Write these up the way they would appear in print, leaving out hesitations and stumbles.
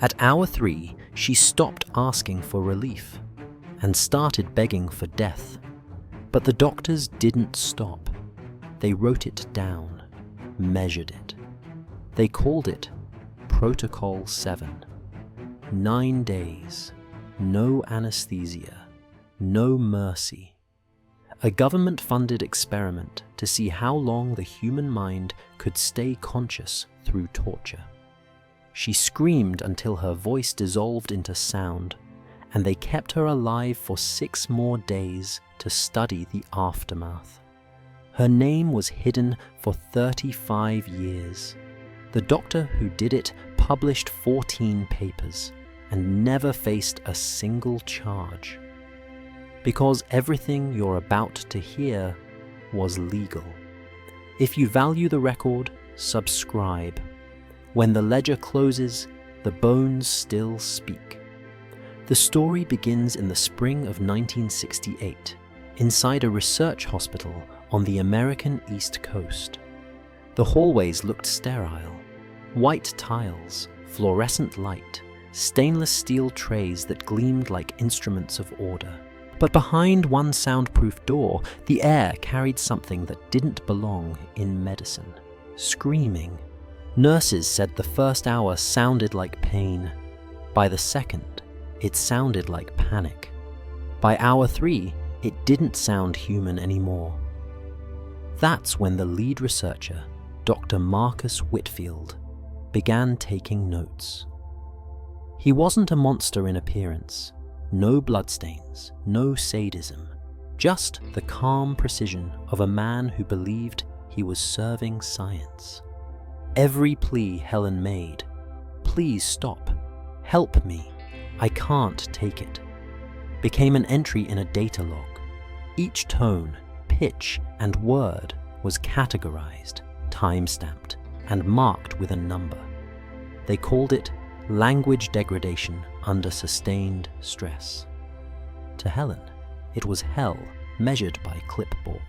At hour 3, she stopped asking for relief and started begging for death. But the doctors didn't stop. They wrote it down, measured it. They called it Protocol 7. 9 days, no anesthesia, no mercy. A government-funded experiment to see how long the human mind could stay conscious through torture. She screamed until her voice dissolved into sound, and they kept her alive for 6 more days to study the aftermath. Her name was hidden for 35 years. The doctor who did it published 14 papers and never faced a single charge. Because everything you're about to hear was legal. If you value the record, subscribe. When the ledger closes, the bones still speak. The story begins in the spring of 1968, inside a research hospital on the American East Coast. The hallways looked sterile. White tiles, fluorescent light, stainless steel trays that gleamed like instruments of order. But behind one soundproof door, the air carried something that didn't belong in medicine. Screaming. Nurses said the first hour sounded like pain. By the second, it sounded like panic. By hour 3, it didn't sound human anymore. That's when the lead researcher, Dr. Marcus Whitfield, began taking notes. He wasn't a monster in appearance. No bloodstains, no sadism, just the calm precision of a man who believed he was serving science. Every plea Helen made, "Please stop, help me, I can't take it," became an entry in a data log. Each tone, pitch, and word was categorized, time-stamped, and marked with a number. They called it language degradation under sustained stress. To Helen, it was hell measured by clipboard.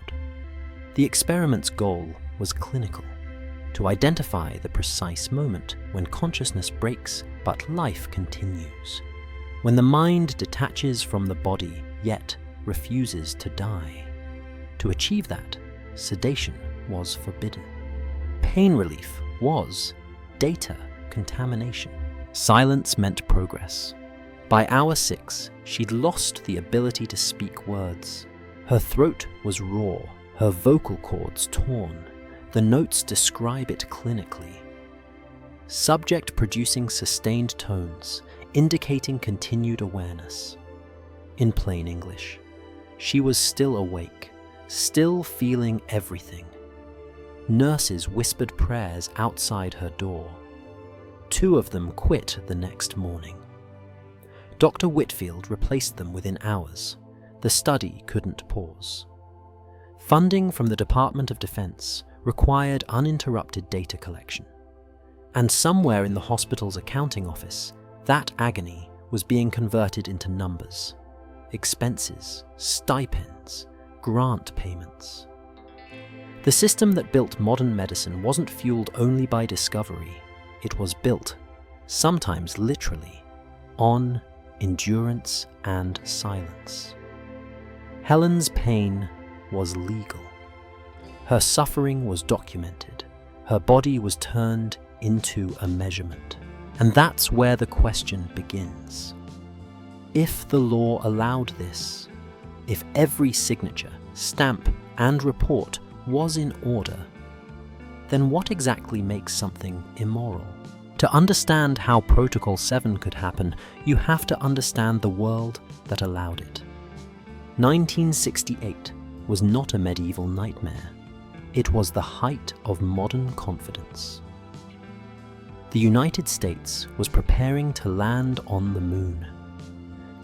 The experiment's goal was clinical, to identify the precise moment when consciousness breaks but life continues, when the mind detaches from the body yet refuses to die. To achieve that, sedation was forbidden. Pain relief was data contamination. Silence meant progress. By hour 6, she'd lost the ability to speak words. Her throat was raw, her vocal cords torn. The notes describe it clinically. Subject producing sustained tones, indicating continued awareness. In plain English, she was still awake, still feeling everything. Nurses whispered prayers outside her door. 2 of them quit the next morning. Dr. Whitfield replaced them within hours. The study couldn't pause. Funding from the Department of Defense required uninterrupted data collection. And somewhere in the hospital's accounting office, that agony was being converted into numbers. Expenses, stipends, grant payments. The system that built modern medicine wasn't fueled only by discovery. It was built, sometimes literally, on endurance and silence. Helen's pain was legal. Her suffering was documented. Her body was turned into a measurement. And that's where the question begins. If the law allowed this, if every signature, stamp, and report was in order, then what exactly makes something immoral? To understand how Protocol 7 could happen, you have to understand the world that allowed it. 1968 was not a medieval nightmare. It was the height of modern confidence. The United States was preparing to land on the moon.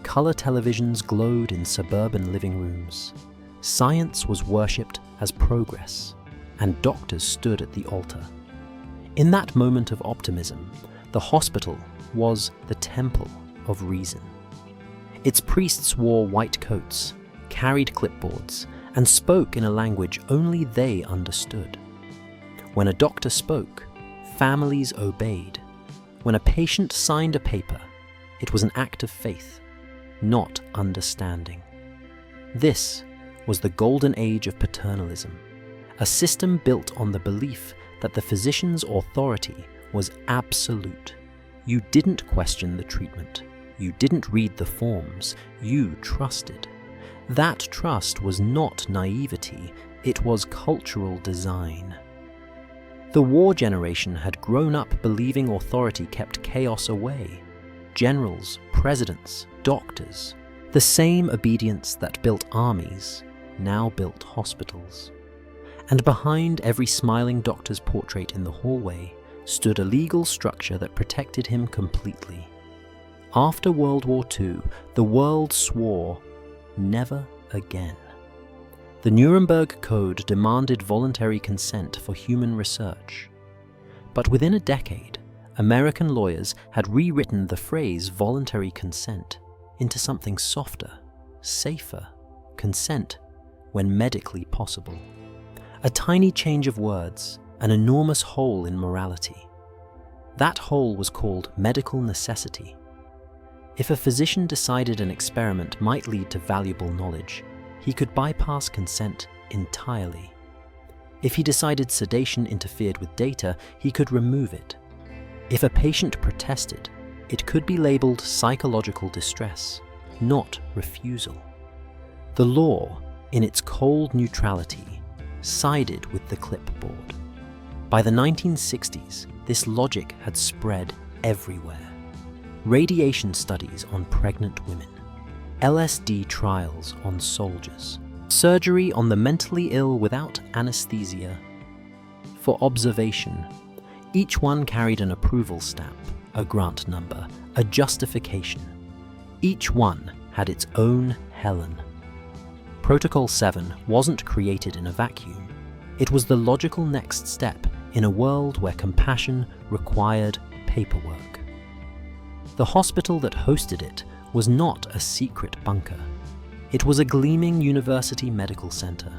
Color televisions glowed in suburban living rooms. Science was worshipped as progress, and doctors stood at the altar. In that moment of optimism, the hospital was the temple of reason. Its priests wore white coats, carried clipboards, and spoke in a language only they understood. When a doctor spoke, families obeyed. When a patient signed a paper, it was an act of faith, not understanding. This was the golden age of paternalism, a system built on the belief that the physician's authority was absolute. You didn't question the treatment. You didn't read the forms. You trusted. That trust was not naivety, it was cultural design. The war generation had grown up believing authority kept chaos away. Generals, presidents, doctors. The same obedience that built armies now built hospitals. And behind every smiling doctor's portrait in the hallway stood a legal structure that protected him completely. After World War II, the world swore, never again. The Nuremberg Code demanded voluntary consent for human research. But within a decade, American lawyers had rewritten the phrase voluntary consent into something softer, safer, consent when medically possible. A tiny change of words, an enormous hole in morality. That hole was called medical necessity. If a physician decided an experiment might lead to valuable knowledge, he could bypass consent entirely. If he decided sedation interfered with data, he could remove it. If a patient protested, it could be labeled psychological distress, not refusal. The law, in its cold neutrality, sided with the clipboard. By the 1960s, this logic had spread everywhere. Radiation studies on pregnant women, LSD trials on soldiers, surgery on the mentally ill without anesthesia. For observation, each one carried an approval stamp, a grant number, a justification. Each one had its own Helen. Protocol 7 wasn't created in a vacuum. It was the logical next step in a world where compassion required paperwork. The hospital that hosted it was not a secret bunker. It was a gleaming university medical center.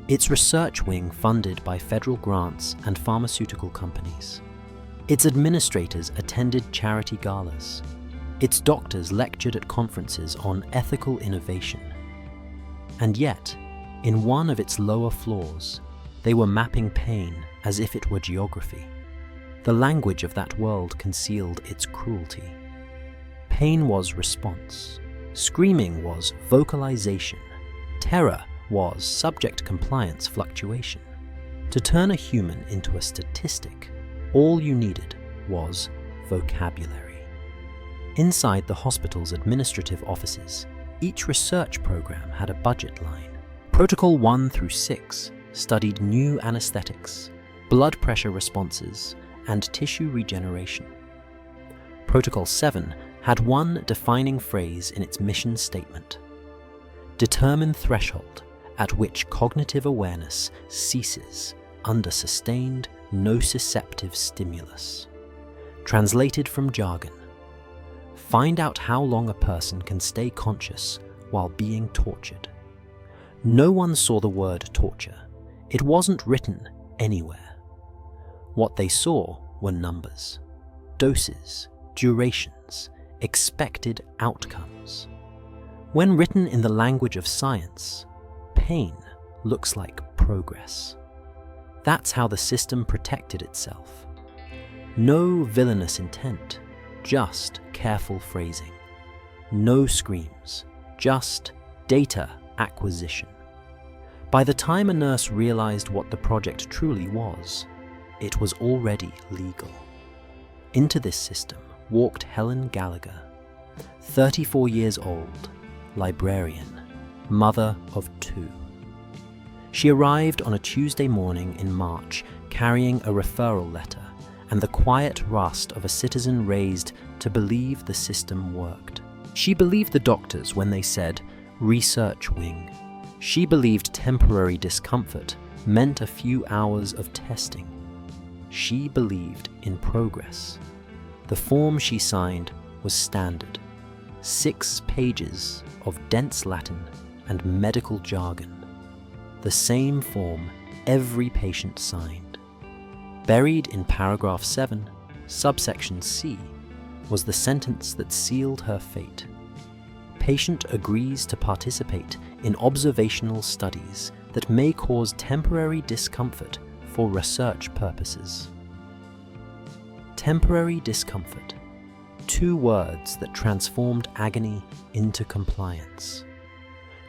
Its research wing funded by federal grants and pharmaceutical companies. Its administrators attended charity galas. Its doctors lectured at conferences on ethical innovation. And yet, in one of its lower floors, they were mapping pain as if it were geography. The language of that world concealed its cruelty. Pain was response. Screaming was vocalization. Terror was subject compliance fluctuation. To turn a human into a statistic, all you needed was vocabulary. Inside the hospital's administrative offices, each research program had a budget line. Protocol 1 through 6 studied new anesthetics, blood pressure responses, and tissue regeneration. Protocol 7 had one defining phrase in its mission statement: determine threshold at which cognitive awareness ceases under sustained nociceptive stimulus. Translated from jargon, find out how long a person can stay conscious while being tortured. No one saw the word torture. It wasn't written anywhere. What they saw were numbers, doses, durations, expected outcomes. When written in the language of science, pain looks like progress. That's how the system protected itself. No villainous intent, just careful phrasing. No screams, just data acquisition. By the time a nurse realized what the project truly was, it was already legal. Into this system walked Helen Gallagher, 34 years old, librarian, mother of 2. She arrived on a Tuesday morning in March carrying a referral letter and the quiet rust of a citizen raised to believe the system worked. She believed the doctors when they said, research wing. She believed temporary discomfort meant a few hours of testing. She believed in progress. The form she signed was standard. 6 pages of dense Latin and medical jargon. The same form every patient signed. Buried in paragraph 7 Subsection C was the sentence that sealed her fate. Patient agrees to participate in observational studies that may cause temporary discomfort for research purposes. Temporary discomfort. Two words that transformed agony into compliance.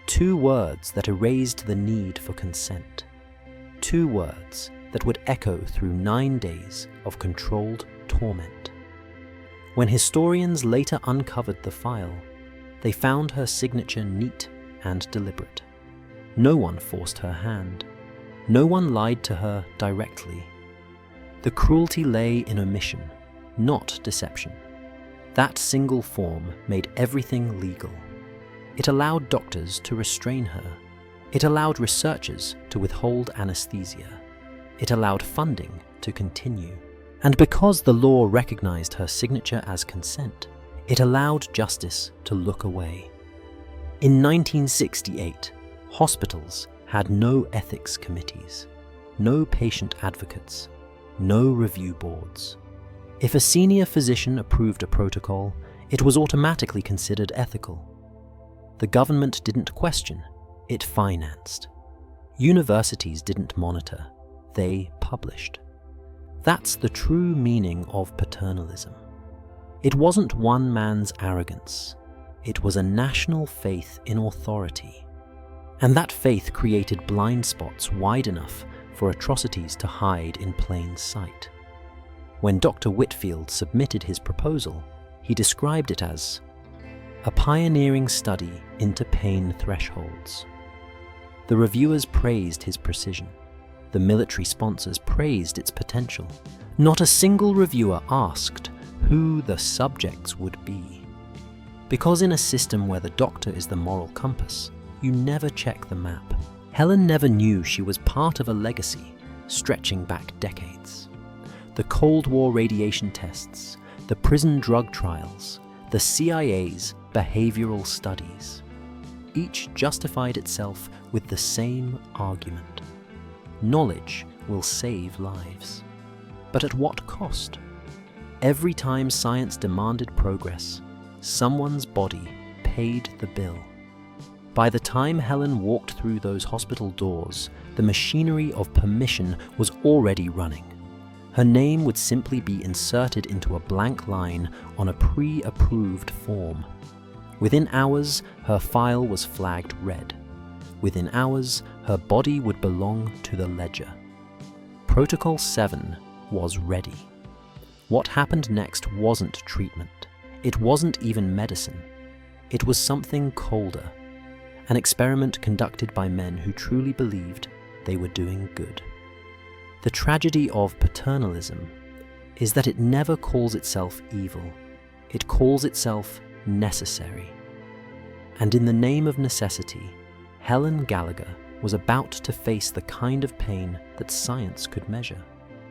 Two words that erased the need for consent. Two words that would echo through 9 days of controlled torment. When historians later uncovered the file, they found her signature neat and deliberate. No one forced her hand. No one lied to her directly. The cruelty lay in omission, not deception. That single form made everything legal. It allowed doctors to restrain her. It allowed researchers to withhold anesthesia. It allowed funding to continue. And because the law recognized her signature as consent, it allowed justice to look away. In 1968, hospitals had no ethics committees, no patient advocates, no review boards. If a senior physician approved a protocol, it was automatically considered ethical. The government didn't question, it financed. Universities didn't monitor, they published. That's the true meaning of paternalism. It wasn't one man's arrogance. It was a national faith in authority. And that faith created blind spots wide enough for atrocities to hide in plain sight. When Dr. Whitfield submitted his proposal, he described it as a pioneering study into pain thresholds. The reviewers praised his precision. The military sponsors praised its potential. Not a single reviewer asked who the subjects would be. Because in a system where the doctor is the moral compass, you never check the map. Helen never knew she was part of a legacy stretching back decades. The Cold War radiation tests, the prison drug trials, the CIA's behavioral studies. Each justified itself with the same argument. Knowledge will save lives. But at what cost? Every time science demanded progress, someone's body paid the bill. By the time Helen walked through those hospital doors, the machinery of permission was already running. Her name would simply be inserted into a blank line on a pre-approved form. Within hours, her file was flagged red. Within hours, her body would belong to the ledger. Protocol 7 was ready. What happened next wasn't treatment. It wasn't even medicine. It was something colder. An experiment conducted by men who truly believed they were doing good. The tragedy of paternalism is that it never calls itself evil. It calls itself necessary. And in the name of necessity, Helen Gallagher was about to face the kind of pain that science could measure,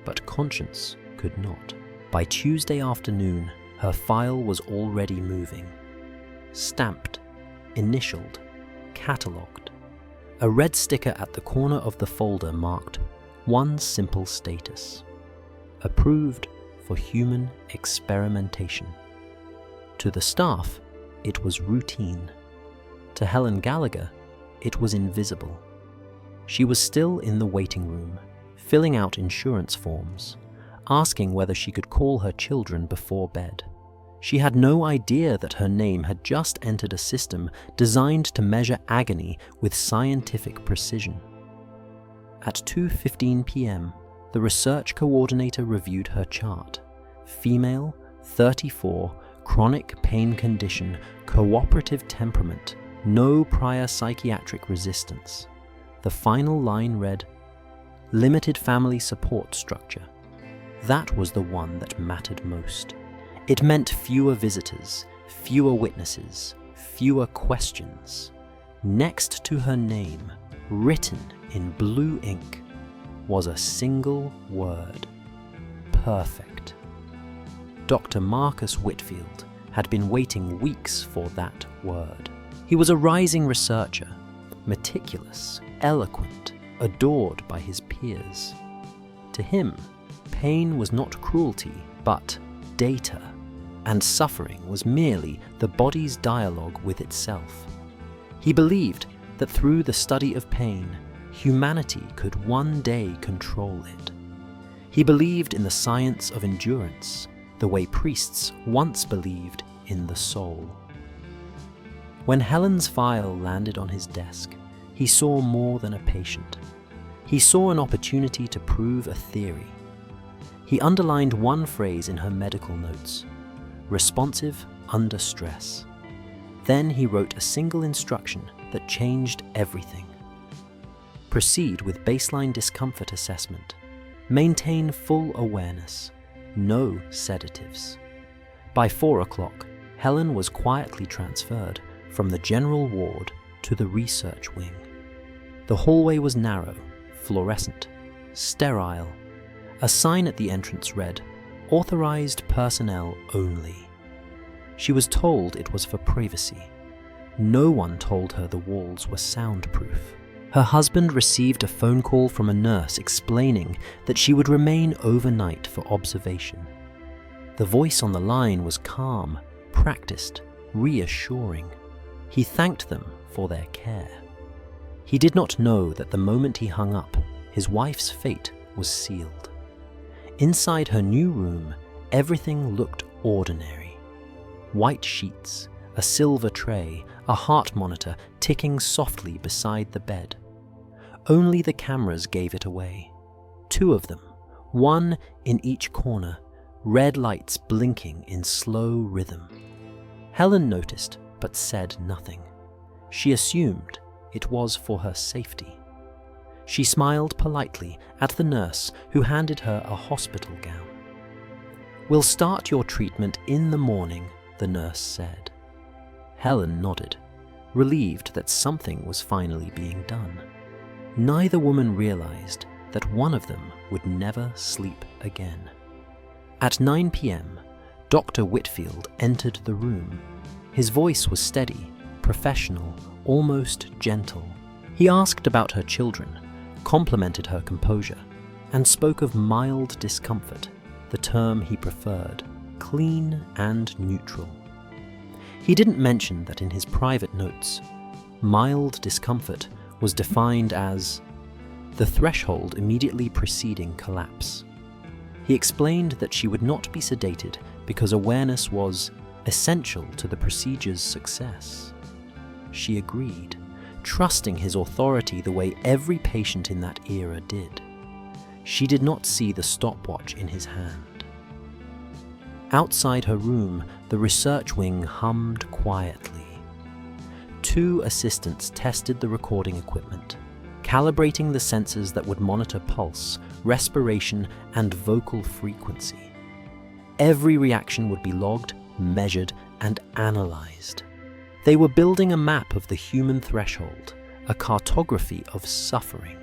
but conscience could not. By Tuesday afternoon, her file was already moving. Stamped, initialed, catalogued. A red sticker at the corner of the folder marked one simple status: approved for human experimentation. To the staff, it was routine. To Helen Gallagher, it was invisible. She was still in the waiting room, filling out insurance forms, asking whether she could call her children before bed. She had no idea that her name had just entered a system designed to measure agony with scientific precision. At 2:15 p.m., the research coordinator reviewed her chart. Female, 34, chronic pain condition, cooperative temperament, no prior psychiatric resistance. The final line read, limited family support structure. That was the one that mattered most. It meant fewer visitors, fewer witnesses, fewer questions. Next to her name, written in blue ink, was a single word: perfect. Dr. Marcus Whitfield had been waiting weeks for that word. He was a rising researcher, meticulous, eloquent, adored by his peers. To him, pain was not cruelty, but data, and suffering was merely the body's dialogue with itself. He believed that through the study of pain, humanity could one day control it. He believed in the science of endurance, the way priests once believed in the soul. When Helen's file landed on his desk, he saw more than a patient. He saw an opportunity to prove a theory. He underlined one phrase in her medical notes: responsive under stress. Then he wrote a single instruction that changed everything. Proceed with baseline discomfort assessment. Maintain full awareness. No sedatives. By 4 o'clock, Helen was quietly transferred from the general ward to the research wing. The hallway was narrow, fluorescent, sterile. A sign at the entrance read, "Authorized personnel only." She was told it was for privacy. No one told her the walls were soundproof. Her husband received a phone call from a nurse explaining that she would remain overnight for observation. The voice on the line was calm, practiced, reassuring. He thanked them for their care. He did not know that the moment he hung up, his wife's fate was sealed. Inside her new room, everything looked ordinary. White sheets, a silver tray, a heart monitor ticking softly beside the bed. Only the cameras gave it away. 2 of them, one in each corner, red lights blinking in slow rhythm. Helen noticed, but said nothing. She assumed it was for her safety. She smiled politely at the nurse who handed her a hospital gown. "We'll start your treatment in the morning," the nurse said. Helen nodded, relieved that something was finally being done. Neither woman realized that one of them would never sleep again. At 9 p.m., Dr. Whitfield entered the room. His voice was steady, professional, almost gentle. He asked about her children, complimented her composure, and spoke of mild discomfort, the term he preferred, clean and neutral. He didn't mention that in his private notes, mild discomfort was defined as the threshold immediately preceding collapse. He explained that she would not be sedated because awareness was essential to the procedure's success. She agreed, trusting his authority the way every patient in that era did. She did not see the stopwatch in his hand. Outside her room, the research wing hummed quietly. 2 assistants tested the recording equipment, calibrating the sensors that would monitor pulse, respiration, and vocal frequency. Every reaction would be logged, measured, and analyzed. They were building a map of the human threshold, a cartography of suffering.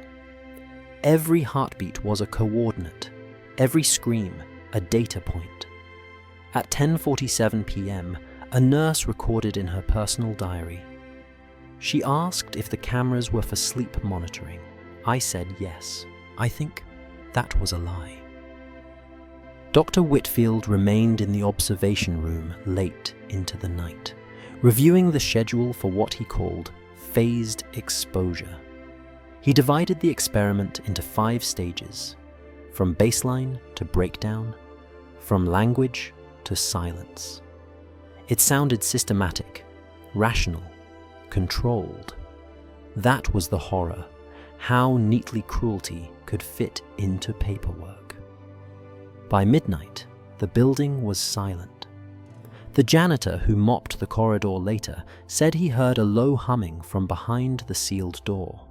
Every heartbeat was a coordinate, every scream a data point. At 10:47 p.m., a nurse recorded in her personal diary. She asked if the cameras were for sleep monitoring. I said yes. I think that was a lie. Dr. Whitfield remained in the observation room late into the night, reviewing the schedule for what he called phased exposure. He divided the experiment into 5 stages, from baseline to breakdown, from language to silence. It sounded systematic, rational, controlled. That was the horror, how neatly cruelty could fit into paperwork. By midnight, the building was silent. The janitor who mopped the corridor later said he heard a low humming from behind the sealed door,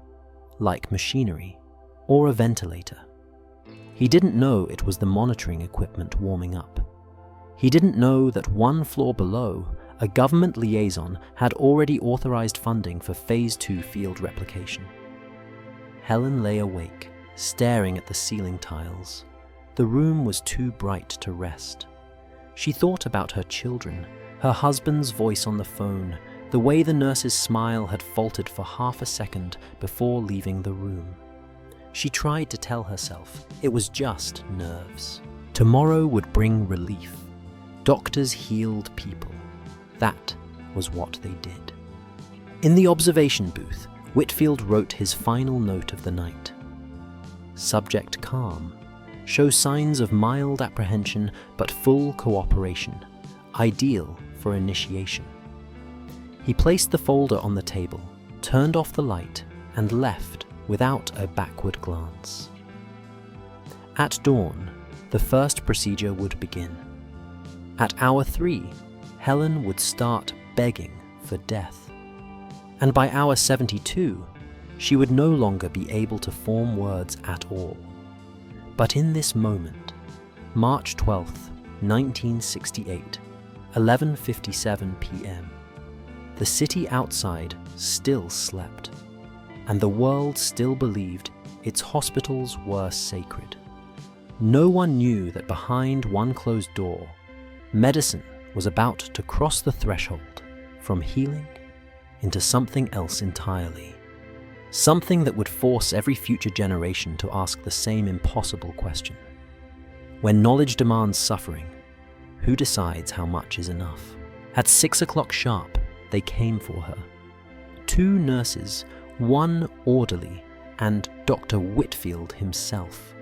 like machinery or a ventilator. He didn't know it was the monitoring equipment warming up. He didn't know that 1 floor below, a government liaison had already authorized funding for Phase 2 field replication. Helen lay awake, staring at the ceiling tiles. The room was too bright to rest. She thought about her children, her husband's voice on the phone, the way the nurse's smile had faltered for half a second before leaving the room. She tried to tell herself it was just nerves, Tomorrow would bring relief. Doctors healed people. That was what they did. In the observation booth, Whitfield wrote his final note of the night. Subject calm. Show signs of mild apprehension but full cooperation. Ideal for initiation. He placed the folder on the table, turned off the light, and left without a backward glance. At dawn, the first procedure would begin. At hour 3, Helen would start begging for death. And by hour 72, she would no longer be able to form words at all. But in this moment, March 12th, 1968, 11:57 p.m., the city outside still slept, and the world still believed its hospitals were sacred. No one knew that behind one closed door, medicine was about to cross the threshold from healing into something else entirely. Something that would force every future generation to ask the same impossible question. When knowledge demands suffering, who decides how much is enough? At 6 o'clock sharp, they came for her. 2 nurses, 1 orderly, and Dr. Whitfield himself.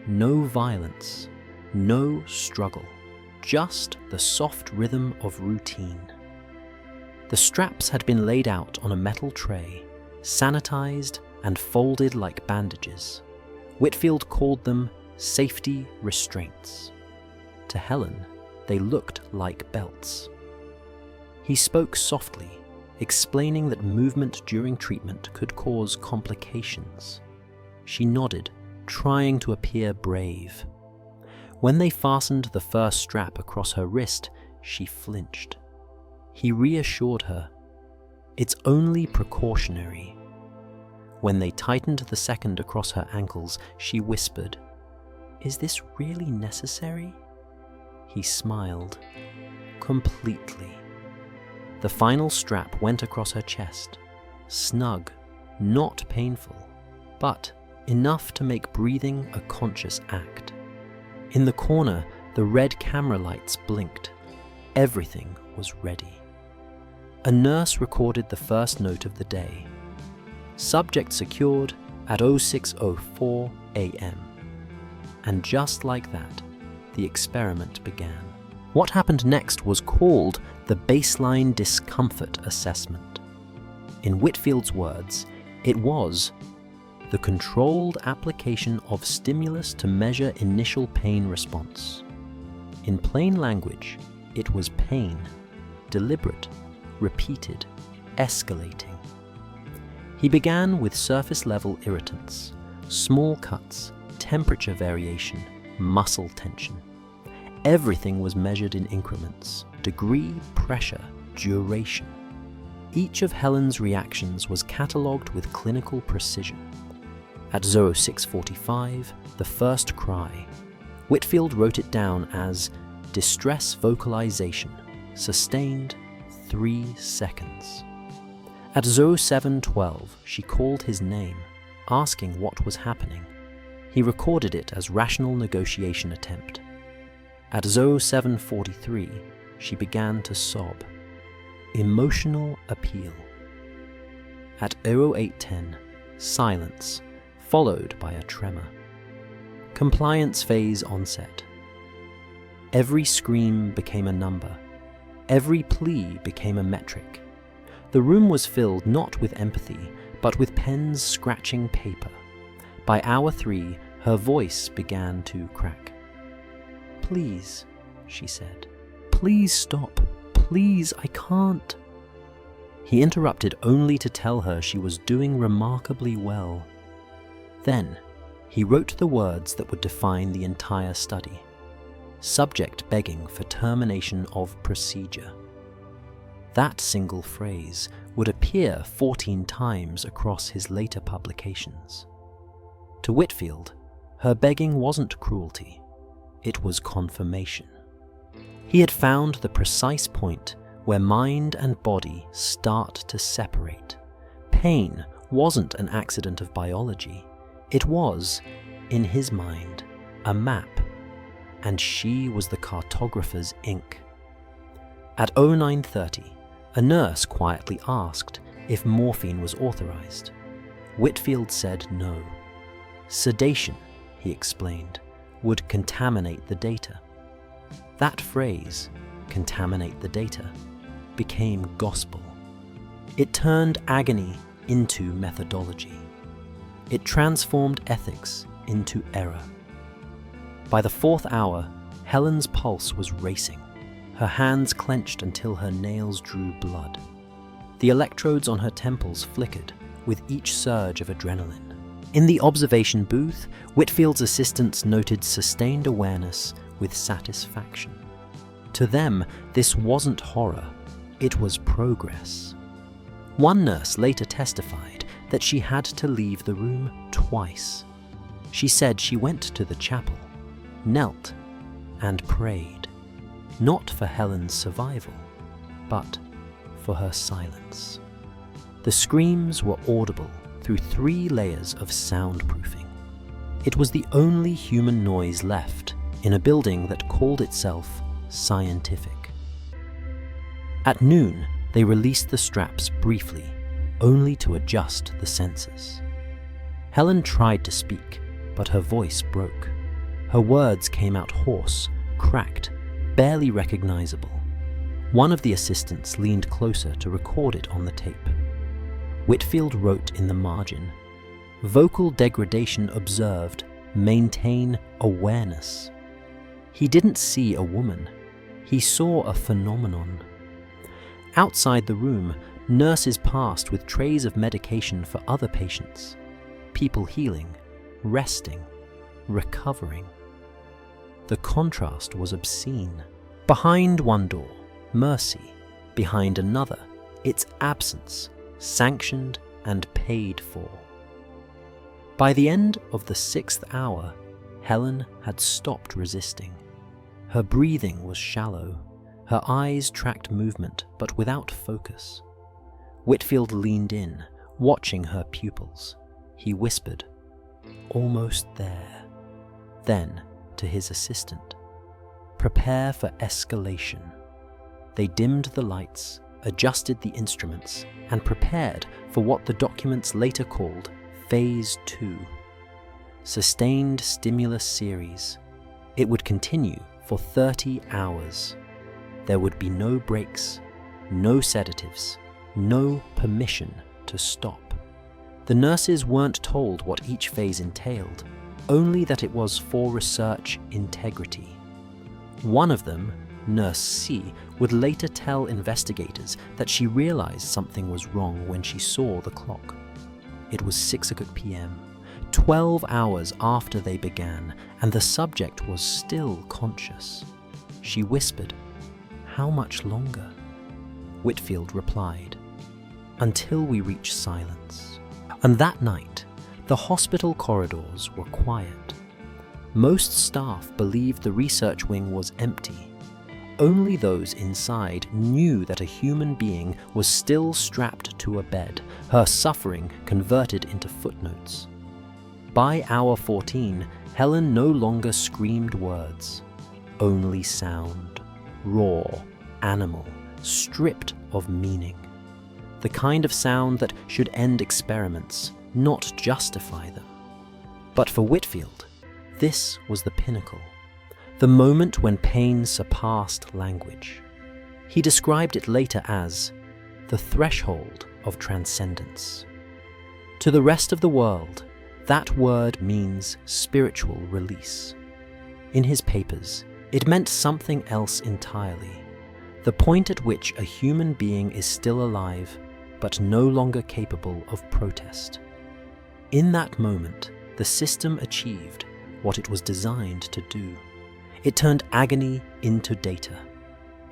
No violence, no struggle, just the soft rhythm of routine. The straps had been laid out on a metal tray, sanitized and folded like bandages. Whitfield called them safety restraints. To Helen, they looked like belts. He spoke softly, explaining that movement during treatment could cause complications. She nodded, trying to appear brave. When they fastened the first strap across her wrist, she flinched. He reassured her, "It's only precautionary." When they tightened the second across her ankles, she whispered, "Is this really necessary?" He smiled. Completely. The final strap went across her chest, snug, not painful, but enough to make breathing a conscious act. In the corner, the red camera lights blinked. Everything was ready. A nurse recorded the first note of the day. Subject secured at 06:04 a.m. And just like that, the experiment began. What happened next was called the baseline discomfort assessment. In Whitfield's words, it was the controlled application of stimulus to measure initial pain response. In plain language, it was pain, deliberate, repeated, escalating. He began with surface-level irritants, small cuts, temperature variation, muscle tension. Everything was measured in increments: degree, pressure, duration. Each of Helen's reactions was catalogued with clinical precision. At 06:45, the first cry. Whitfield wrote it down as distress vocalization, sustained 3 seconds. At 07:12, she called his name, asking what was happening. He recorded it as rational negotiation attempt. At 07:43, she began to sob. Emotional appeal. At 08:10, silence, followed by a tremor. Compliance phase onset. Every scream became a number. Every plea became a metric. The room was filled not with empathy, but with pens scratching paper. By hour 3, her voice began to crack. "Please," she said. "Please stop. Please, I can't." He interrupted only to tell her she was doing remarkably well. Then, he wrote the words that would define the entire study. Subject begging for termination of procedure. That single phrase would appear 14 times across his later publications. To Whitfield, her begging wasn't cruelty. It was confirmation. He had found the precise point where mind and body start to separate. Pain wasn't an accident of biology. It was, in his mind, a map. and she was the cartographer's ink. At 09:30, a nurse quietly asked if morphine was authorized. Whitfield said no. Sedation, he explained, would contaminate the data. That phrase, contaminate the data, became gospel. It turned agony into methodology. It transformed ethics into error. By the 4th hour, Helen's pulse was racing. Her hands clenched until her nails drew blood. The electrodes on her temples flickered with each surge of adrenaline. In the observation booth, Whitfield's assistants noted sustained awareness with satisfaction. To them, this wasn't horror, it was progress. One nurse later testified that she had to leave the room twice. She said she went to the chapel, knelt, and prayed, not for Helen's survival, but for her silence. The screams were audible through 3 layers of soundproofing. It was the only human noise left in a building that called itself scientific. At noon, they released the straps briefly, only to adjust the sensors. Helen tried to speak, but her voice broke. Her words came out hoarse, cracked, barely recognizable. One of the assistants leaned closer to record it on the tape. Whitfield wrote in the margin, "Vocal degradation observed, maintain awareness." He didn't see a woman, he saw a phenomenon. Outside the room, nurses passed with trays of medication for other patients, people healing, resting, recovering. The contrast was obscene. Behind one door, mercy. Behind another, its absence, sanctioned and paid for. By the end of the 6th hour, Helen had stopped resisting. Her breathing was shallow. Her eyes tracked movement, but without focus. Whitfield leaned in, watching her pupils. He whispered, "Almost there." Then, to his assistant, "Prepare for escalation." They dimmed the lights, adjusted the instruments, and prepared for what the documents later called Phase 2. Sustained stimulus series. It would continue for 30 hours. There would be no breaks, no sedatives, no permission to stop. The nurses weren't told what each phase entailed, only that it was for research integrity. One of them, Nurse C, would later tell investigators that she realized something was wrong when she saw the clock. It was 6 p.m., 12 hours after they began, and the subject was still conscious. She whispered, "How much longer?" Whitfield replied, "Until we reach silence." And that night, the hospital corridors were quiet. Most staff believed the research wing was empty. Only those inside knew that a human being was still strapped to a bed, her suffering converted into footnotes. By hour 14, Helen no longer screamed words, only sound, raw, animal, stripped of meaning. The kind of sound that should end experiments, not justify them. But for Whitfield, this was the pinnacle, the moment when pain surpassed language. He described it later as the threshold of transcendence. To the rest of the world, that word means spiritual release. In his papers, it meant something else entirely, the point at which a human being is still alive, but no longer capable of protest. In that moment, the system achieved what it was designed to do. It turned agony into data.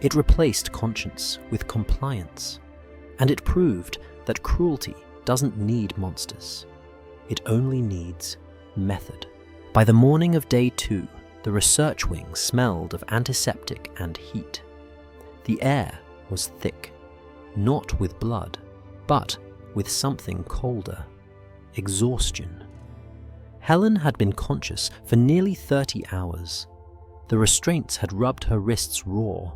It replaced conscience with compliance. And it proved that cruelty doesn't need monsters. It only needs method. By the morning of day 2, the research wing smelled of antiseptic and heat. The air was thick, not with blood, but with something colder, exhaustion. Helen had been conscious for nearly 30 hours. The restraints had rubbed her wrists raw.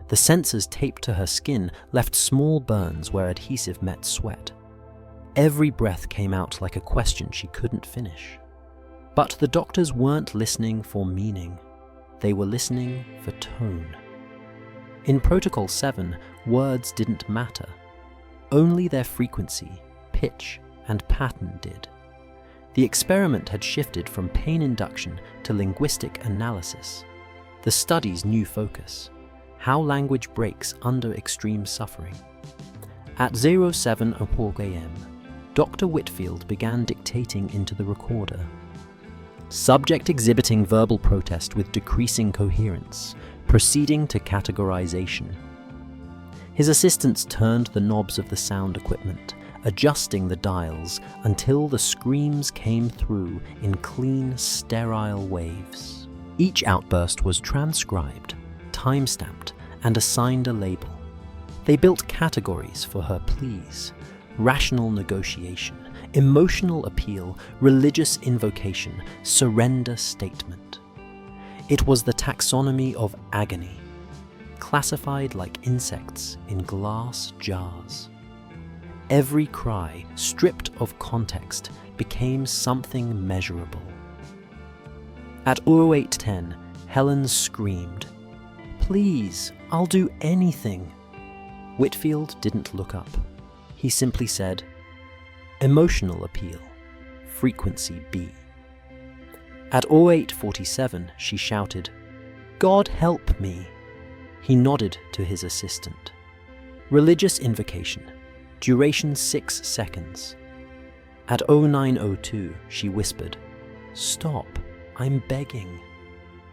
The sensors taped to her skin left small burns where adhesive met sweat. Every breath came out like a question she couldn't finish. But the doctors weren't listening for meaning. They were listening for tone. In Protocol 7, words didn't matter. Only their frequency, pitch, and pattern did. The experiment had shifted from pain induction to linguistic analysis. The study's new focus: how language breaks under extreme suffering. At 07:00 a.m., Dr. Whitfield began dictating into the recorder. Subject exhibiting verbal protest with decreasing coherence, proceeding to categorization. His assistants turned the knobs of the sound equipment, adjusting the dials until the screams came through in clean, sterile waves. Each outburst was transcribed, time-stamped, and assigned a label. They built categories for her pleas: rational negotiation, emotional appeal, religious invocation, surrender statement. It was the taxonomy of agony, classified like insects in glass jars. Every cry, stripped of context, became something measurable. At 08:10, Helen screamed, "Please, I'll do anything." Whitfield didn't look up. He simply said, "Emotional appeal, frequency B." At 08:47, she shouted, "God help me." He nodded to his assistant. Religious invocation, duration 6 seconds. At 09:02, she whispered, "Stop, I'm begging."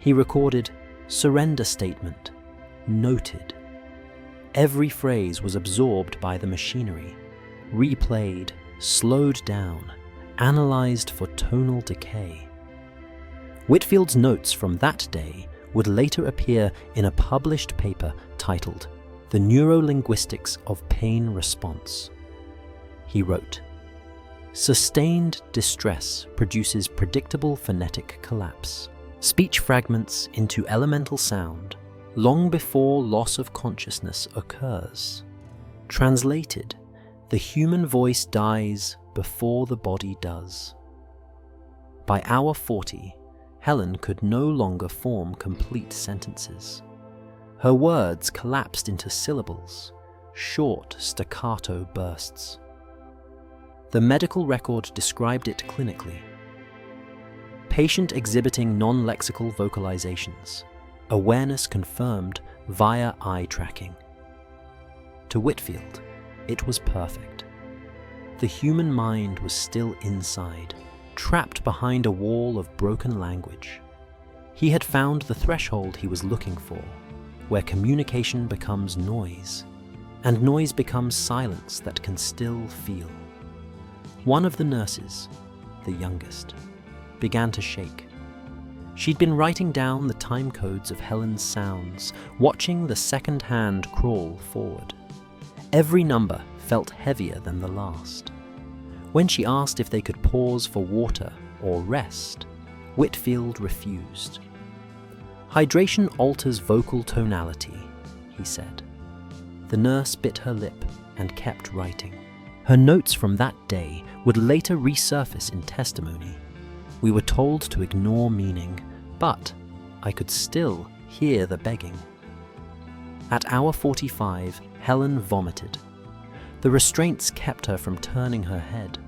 He recorded, "Surrender statement, noted." Every phrase was absorbed by the machinery, replayed, slowed down, analyzed for tonal decay. Whitfield's notes from that day would later appear in a published paper titled The Neurolinguistics of Pain Response. He wrote, "Sustained distress produces predictable phonetic collapse, speech fragments into elemental sound long before loss of consciousness occurs. Translated, the human voice dies before the body does." By hour 40, Helen could no longer form complete sentences. Her words collapsed into syllables, short staccato bursts. The medical record described it clinically. Patient exhibiting non-lexical vocalizations, awareness confirmed via eye tracking. To Whitfield, it was perfect. The human mind was still inside, trapped behind a wall of broken language. He had found the threshold he was looking for, where communication becomes noise, and noise becomes silence that can still feel. One of the nurses, the youngest, began to shake. She'd been writing down the time codes of Helen's sounds, watching the second hand crawl forward. Every number felt heavier than the last. When she asked if they could pause for water or rest, Whitfield refused. "Hydration alters vocal tonality," he said. The nurse bit her lip and kept writing. Her notes from that day would later resurface in testimony. "We were told to ignore meaning, but I could still hear the begging." At hour 45, Helen vomited. The restraints kept her from turning her head.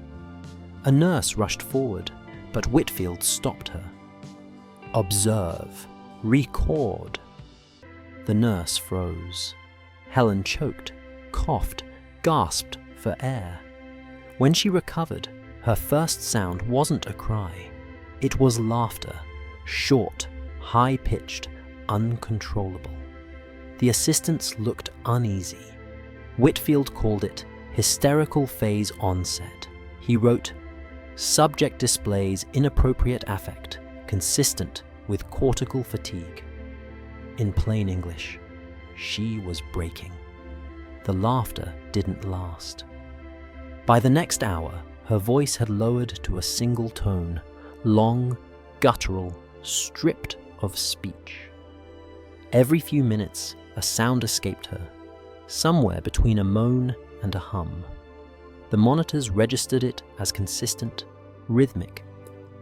A nurse rushed forward, but Whitfield stopped her. "Observe. Record." The nurse froze. Helen choked, coughed, gasped for air. When she recovered, her first sound wasn't a cry. It was laughter, short, high-pitched, uncontrollable. The assistants looked uneasy. Whitfield called it hysterical phase onset. He wrote, "Subject displays inappropriate affect, consistent with cortical fatigue." In plain English, she was breaking. The laughter didn't last. By the next hour, her voice had lowered to a single tone, long, guttural, stripped of speech. Every few minutes, a sound escaped her, somewhere between a moan and a hum. The monitors registered it as consistent, rhythmic,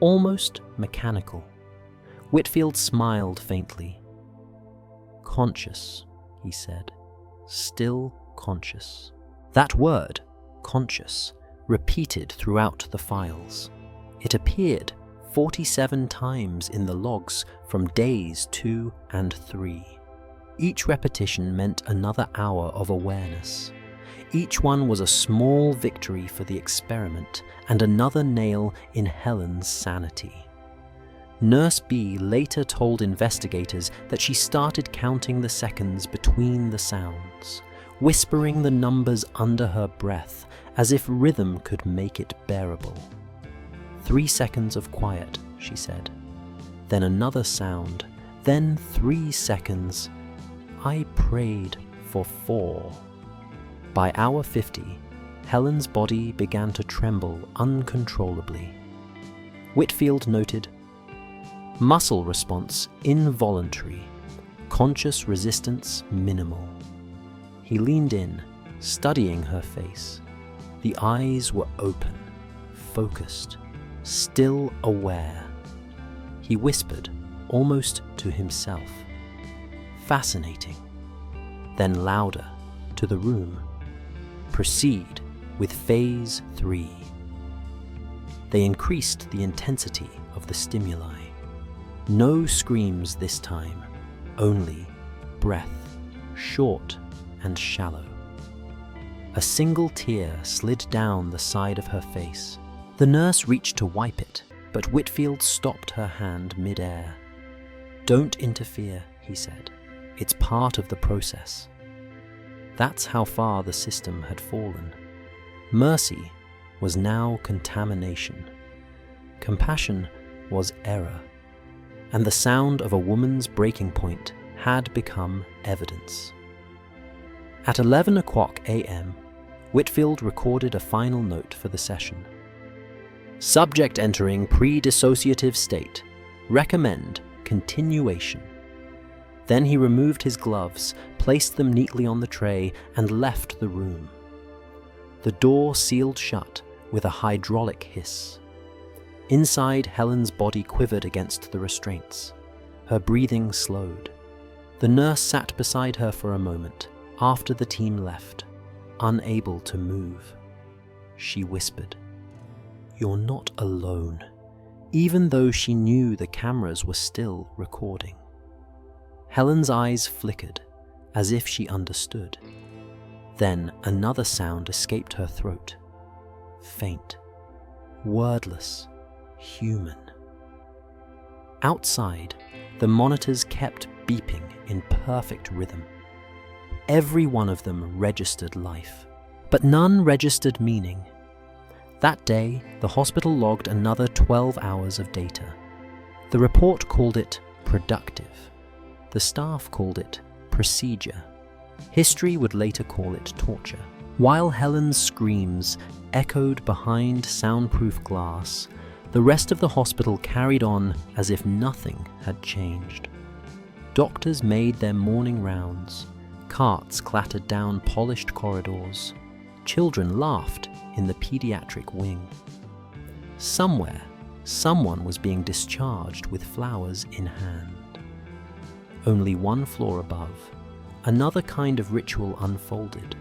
almost mechanical. Whitfield smiled faintly. "Conscious," he said. "Still conscious." That word, conscious, repeated throughout the files. It appeared 47 times in the logs from days 2 and 3. Each repetition meant another hour of awareness. Each one was a small victory for the experiment and another nail in Helen's sanity. Nurse B later told investigators that she started counting the seconds between the sounds, whispering the numbers under her breath as if rhythm could make it bearable. 3 seconds of quiet, she said. Then another sound. Then 3 seconds. I prayed for 4. By hour 50, Helen's body began to tremble uncontrollably. Whitfield noted, "Muscle response involuntary, conscious resistance minimal." He leaned in, studying her face. The eyes were open, focused, still aware. He whispered, almost to himself, "Fascinating." Then louder, to the room, "Proceed with phase 3. They increased the intensity of the stimuli. No screams this time, only breath, short and shallow. A single tear slid down the side of her face. The nurse reached to wipe it, but Whitfield stopped her hand mid-air. "Don't interfere," he said. "It's part of the process." That's how far the system had fallen. Mercy was now contamination. Compassion was error. And the sound of a woman's breaking point had become evidence. At 11 a.m., Whitfield recorded a final note for the session. "Subject entering pre-dissociative state. Recommend continuation." Then he removed his gloves, placed them neatly on the tray, and left the room. The door sealed shut with a hydraulic hiss. Inside, Helen's body quivered against the restraints. Her breathing slowed. The nurse sat beside her for a moment, after the team left, unable to move. She whispered, "You're not alone," even though she knew the cameras were still recording. Helen's eyes flickered, as if she understood. Then another sound escaped her throat. Faint, wordless, human. Outside, the monitors kept beeping in perfect rhythm. Every one of them registered life, but none registered meaning. That day, the hospital logged another 12 hours of data. The report called it productive. The staff called it procedure. History would later call it torture. While Helen's screams echoed behind soundproof glass, the rest of the hospital carried on as if nothing had changed. Doctors made their morning rounds. Carts clattered down polished corridors. Children laughed in the pediatric wing. Somewhere, someone was being discharged with flowers in hand. Only one floor above, another kind of ritual unfolded,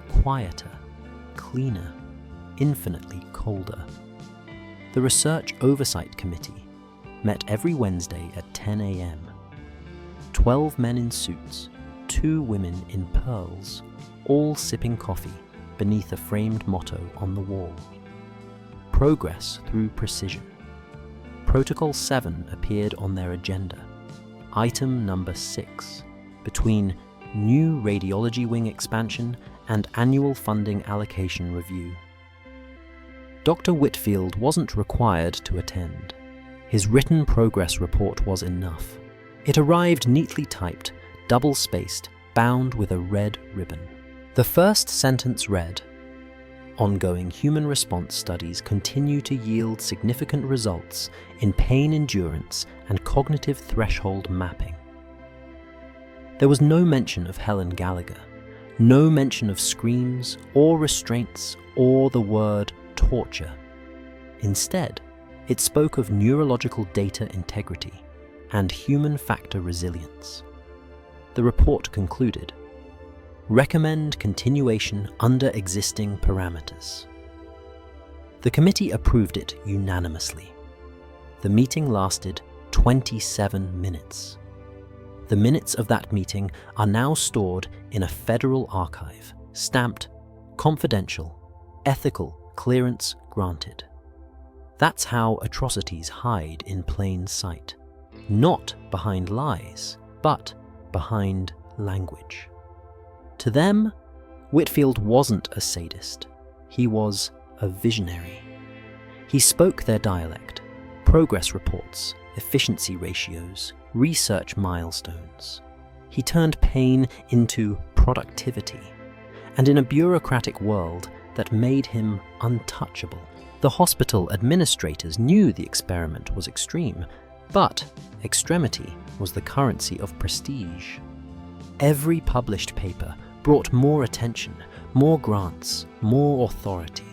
quieter, cleaner, infinitely colder. The Research Oversight Committee met every Wednesday at 10 a.m. 12 men in suits, 2 women in pearls, all sipping coffee beneath a framed motto on the wall. Progress through precision. Protocol 7 appeared on their agenda. Item number 6, between new radiology wing expansion and annual funding allocation review. Dr. Whitfield wasn't required to attend. His written progress report was enough. It arrived neatly typed, double-spaced, bound with a red ribbon. The first sentence read, "Ongoing human response studies continue to yield significant results in pain endurance and cognitive threshold mapping." There was no mention of Helen Gallagher, no mention of screams or restraints or the word torture. Instead, it spoke of neurological data integrity and human factor resilience. The report concluded, "Recommend continuation under existing parameters." The committee approved it unanimously. The meeting lasted 27 minutes. The minutes of that meeting are now stored in a federal archive, stamped confidential, ethical clearance granted. That's how atrocities hide in plain sight, not behind lies, but behind language. To them, Whitfield wasn't a sadist. He was a visionary. He spoke their dialect, progress reports, efficiency ratios, research milestones. He turned pain into productivity, and in a bureaucratic world that made him untouchable. The hospital administrators knew the experiment was extreme, but extremity was the currency of prestige. Every published paper brought more attention, more grants, more authority.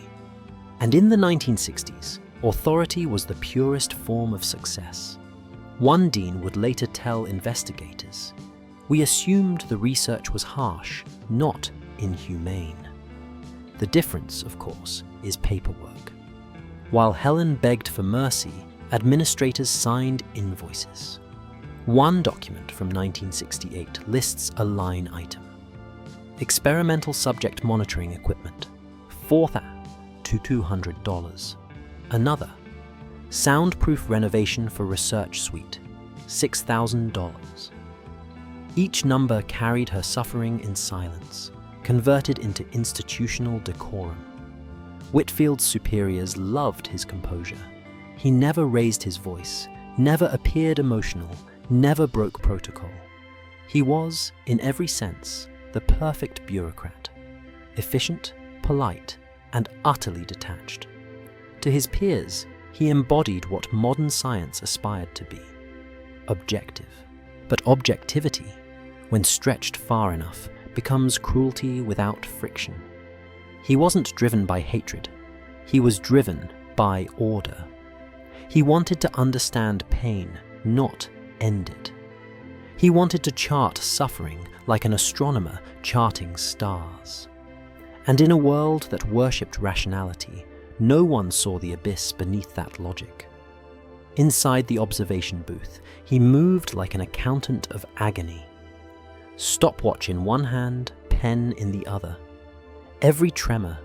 And in the 1960s, authority was the purest form of success. One dean would later tell investigators, "We assumed the research was harsh, not inhumane." The difference, of course, is paperwork. While Helen begged for mercy, administrators signed invoices. One document from 1968 lists a line item: experimental subject monitoring equipment, $4,000 to $200. Another, soundproof renovation for research suite, $6,000. Each number carried her suffering in silence, converted into institutional decorum. Whitfield's superiors loved his composure. He never raised his voice, never appeared emotional, never broke protocol. He was, in every sense, the perfect bureaucrat, efficient, polite, and utterly detached. To his peers, he embodied what modern science aspired to be: objective. But objectivity, when stretched far enough, becomes cruelty without friction. He wasn't driven by hatred. He was driven by order. He wanted to understand pain, not end it. He wanted to chart suffering like an astronomer charting stars. And in a world that worshipped rationality, no one saw the abyss beneath that logic. Inside the observation booth, he moved like an accountant of agony. Stopwatch in one hand, pen in the other. Every tremor,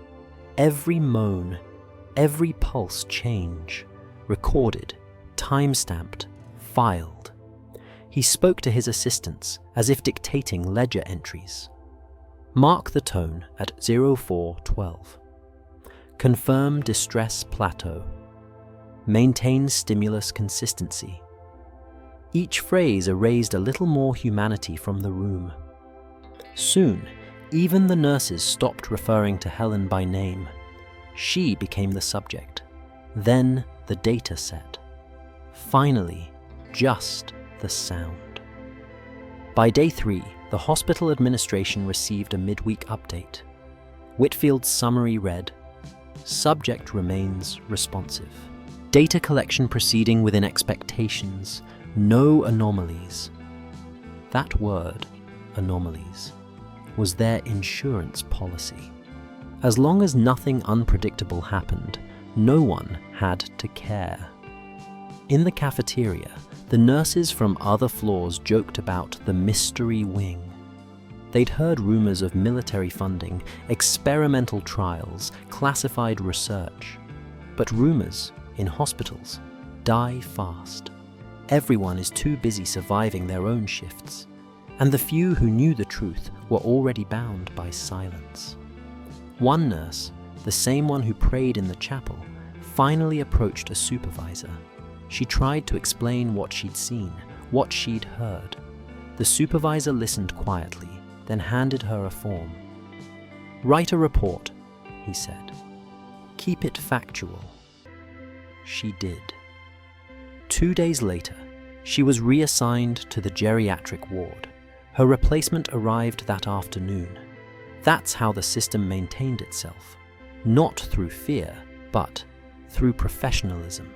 every moan, every pulse change, recorded, time-stamped, filed. He spoke to his assistants as if dictating ledger entries. Mark the tone at 0412. Confirm distress plateau. Maintain stimulus consistency. Each phrase erased a little more humanity from the room. Soon, even the nurses stopped referring to Helen by name. She became the subject, then the data set. Finally, just the sound. By day 3, the hospital administration received a midweek update. Whitfield's summary read, "Subject remains responsive. Data collection proceeding within expectations. No anomalies." That word, anomalies, was their insurance policy. As long as nothing unpredictable happened, no one had to care. In the cafeteria, the nurses from other floors joked about the mystery wing. They'd heard rumors of military funding, experimental trials, classified research. But rumors, in hospitals, die fast. Everyone is too busy surviving their own shifts, and the few who knew the truth were already bound by silence. One nurse, the same one who prayed in the chapel, finally approached a supervisor. She tried to explain what she'd seen, what she'd heard. The supervisor listened quietly, then handed her a form. "Write a report," he said. "Keep it factual." She did. 2 days later, she was reassigned to the geriatric ward. Her replacement arrived that afternoon. That's how the system maintained itself. Not through fear, but through professionalism.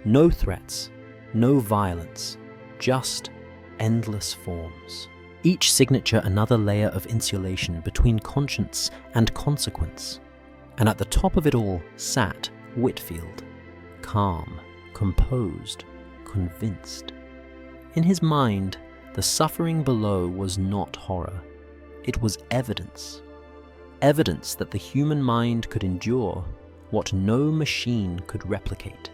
No threats, no violence, just endless forms. Each signature another layer of insulation between conscience and consequence. And at the top of it all sat Whitfield, calm, composed, convinced. In his mind, the suffering below was not horror. It was evidence. Evidence that the human mind could endure what no machine could replicate.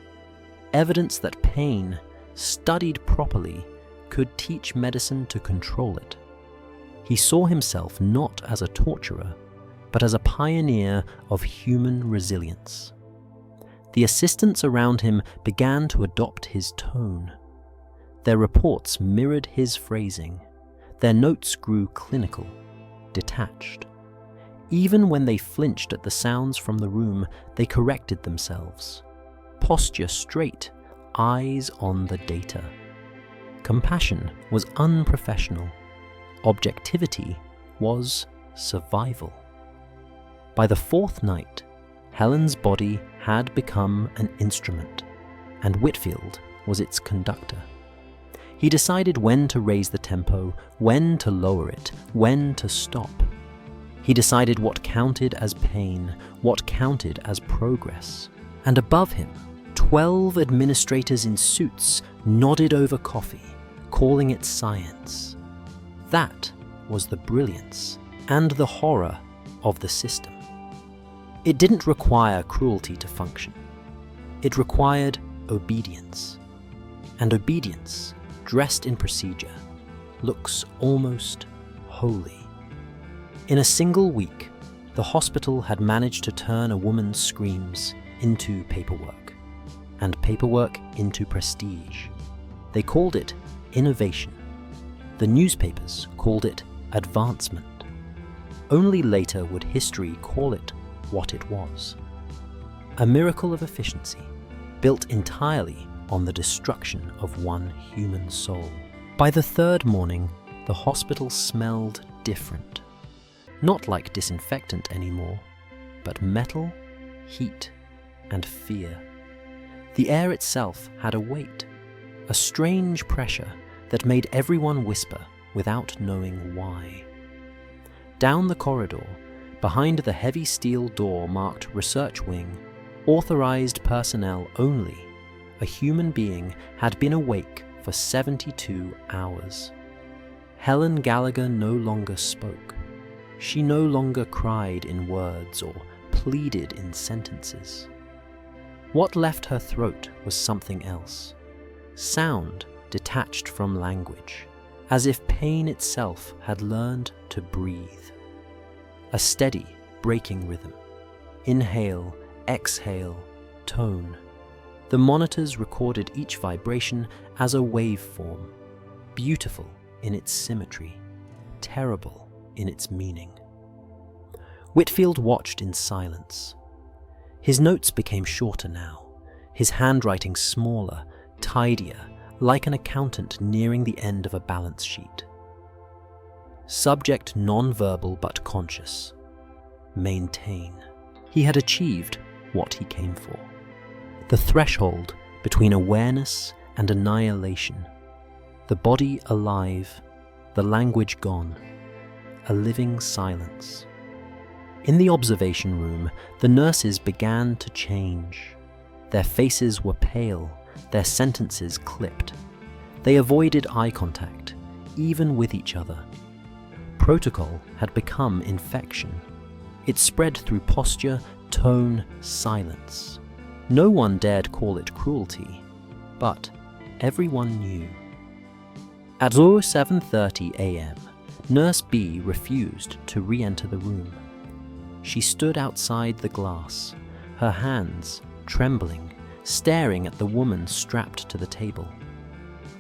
Evidence that pain, studied properly, could teach medicine to control it. He saw himself not as a torturer, but as a pioneer of human resilience. The assistants around him began to adopt his tone. Their reports mirrored his phrasing. Their notes grew clinical, detached. Even when they flinched at the sounds from the room, they corrected themselves. Posture straight, eyes on the data. Compassion was unprofessional. Objectivity was survival. By the fourth night, Helen's body had become an instrument, and Whitfield was its conductor. He decided when to raise the tempo, when to lower it, when to stop. He decided what counted as pain, what counted as progress. And above him, 12 administrators in suits nodded over coffee, calling it science. That was the brilliance and the horror of the system. It didn't require cruelty to function. It required obedience. And obedience, dressed in procedure, looks almost holy. In a single week, the hospital had managed to turn a woman's screams into paperwork, and paperwork into prestige. They called it innovation. The newspapers called it advancement. Only later would history call it what it was. A miracle of efficiency, built entirely on the destruction of one human soul. By the third morning, the hospital smelled different. Not like disinfectant anymore, but metal, heat, and fear. The air itself had a weight, a strange pressure that made everyone whisper without knowing why. Down the corridor, behind the heavy steel door marked Research Wing, authorized personnel only, a human being had been awake for 72 hours. Helen Gallagher no longer spoke. She no longer cried in words or pleaded in sentences. What left her throat was something else. Sound detached from language, as if pain itself had learned to breathe. A steady, breaking rhythm. Inhale, exhale, tone. The monitors recorded each vibration as a waveform, beautiful in its symmetry, terrible in its meaning. Whitfield watched in silence. His notes became shorter now, his handwriting smaller, tidier, like an accountant nearing the end of a balance sheet. Subject non-verbal but conscious. Maintain. He had achieved what he came for. The threshold between awareness and annihilation. The body alive, the language gone. A living silence. In the observation room, the nurses began to change. Their faces were pale, their sentences clipped. They avoided eye contact, even with each other. Protocol had become infection. It spread through posture, tone, silence. No one dared call it cruelty, but everyone knew. At 07:30 a.m., Nurse B refused to re-enter the room. She stood outside the glass, her hands trembling, staring at the woman strapped to the table.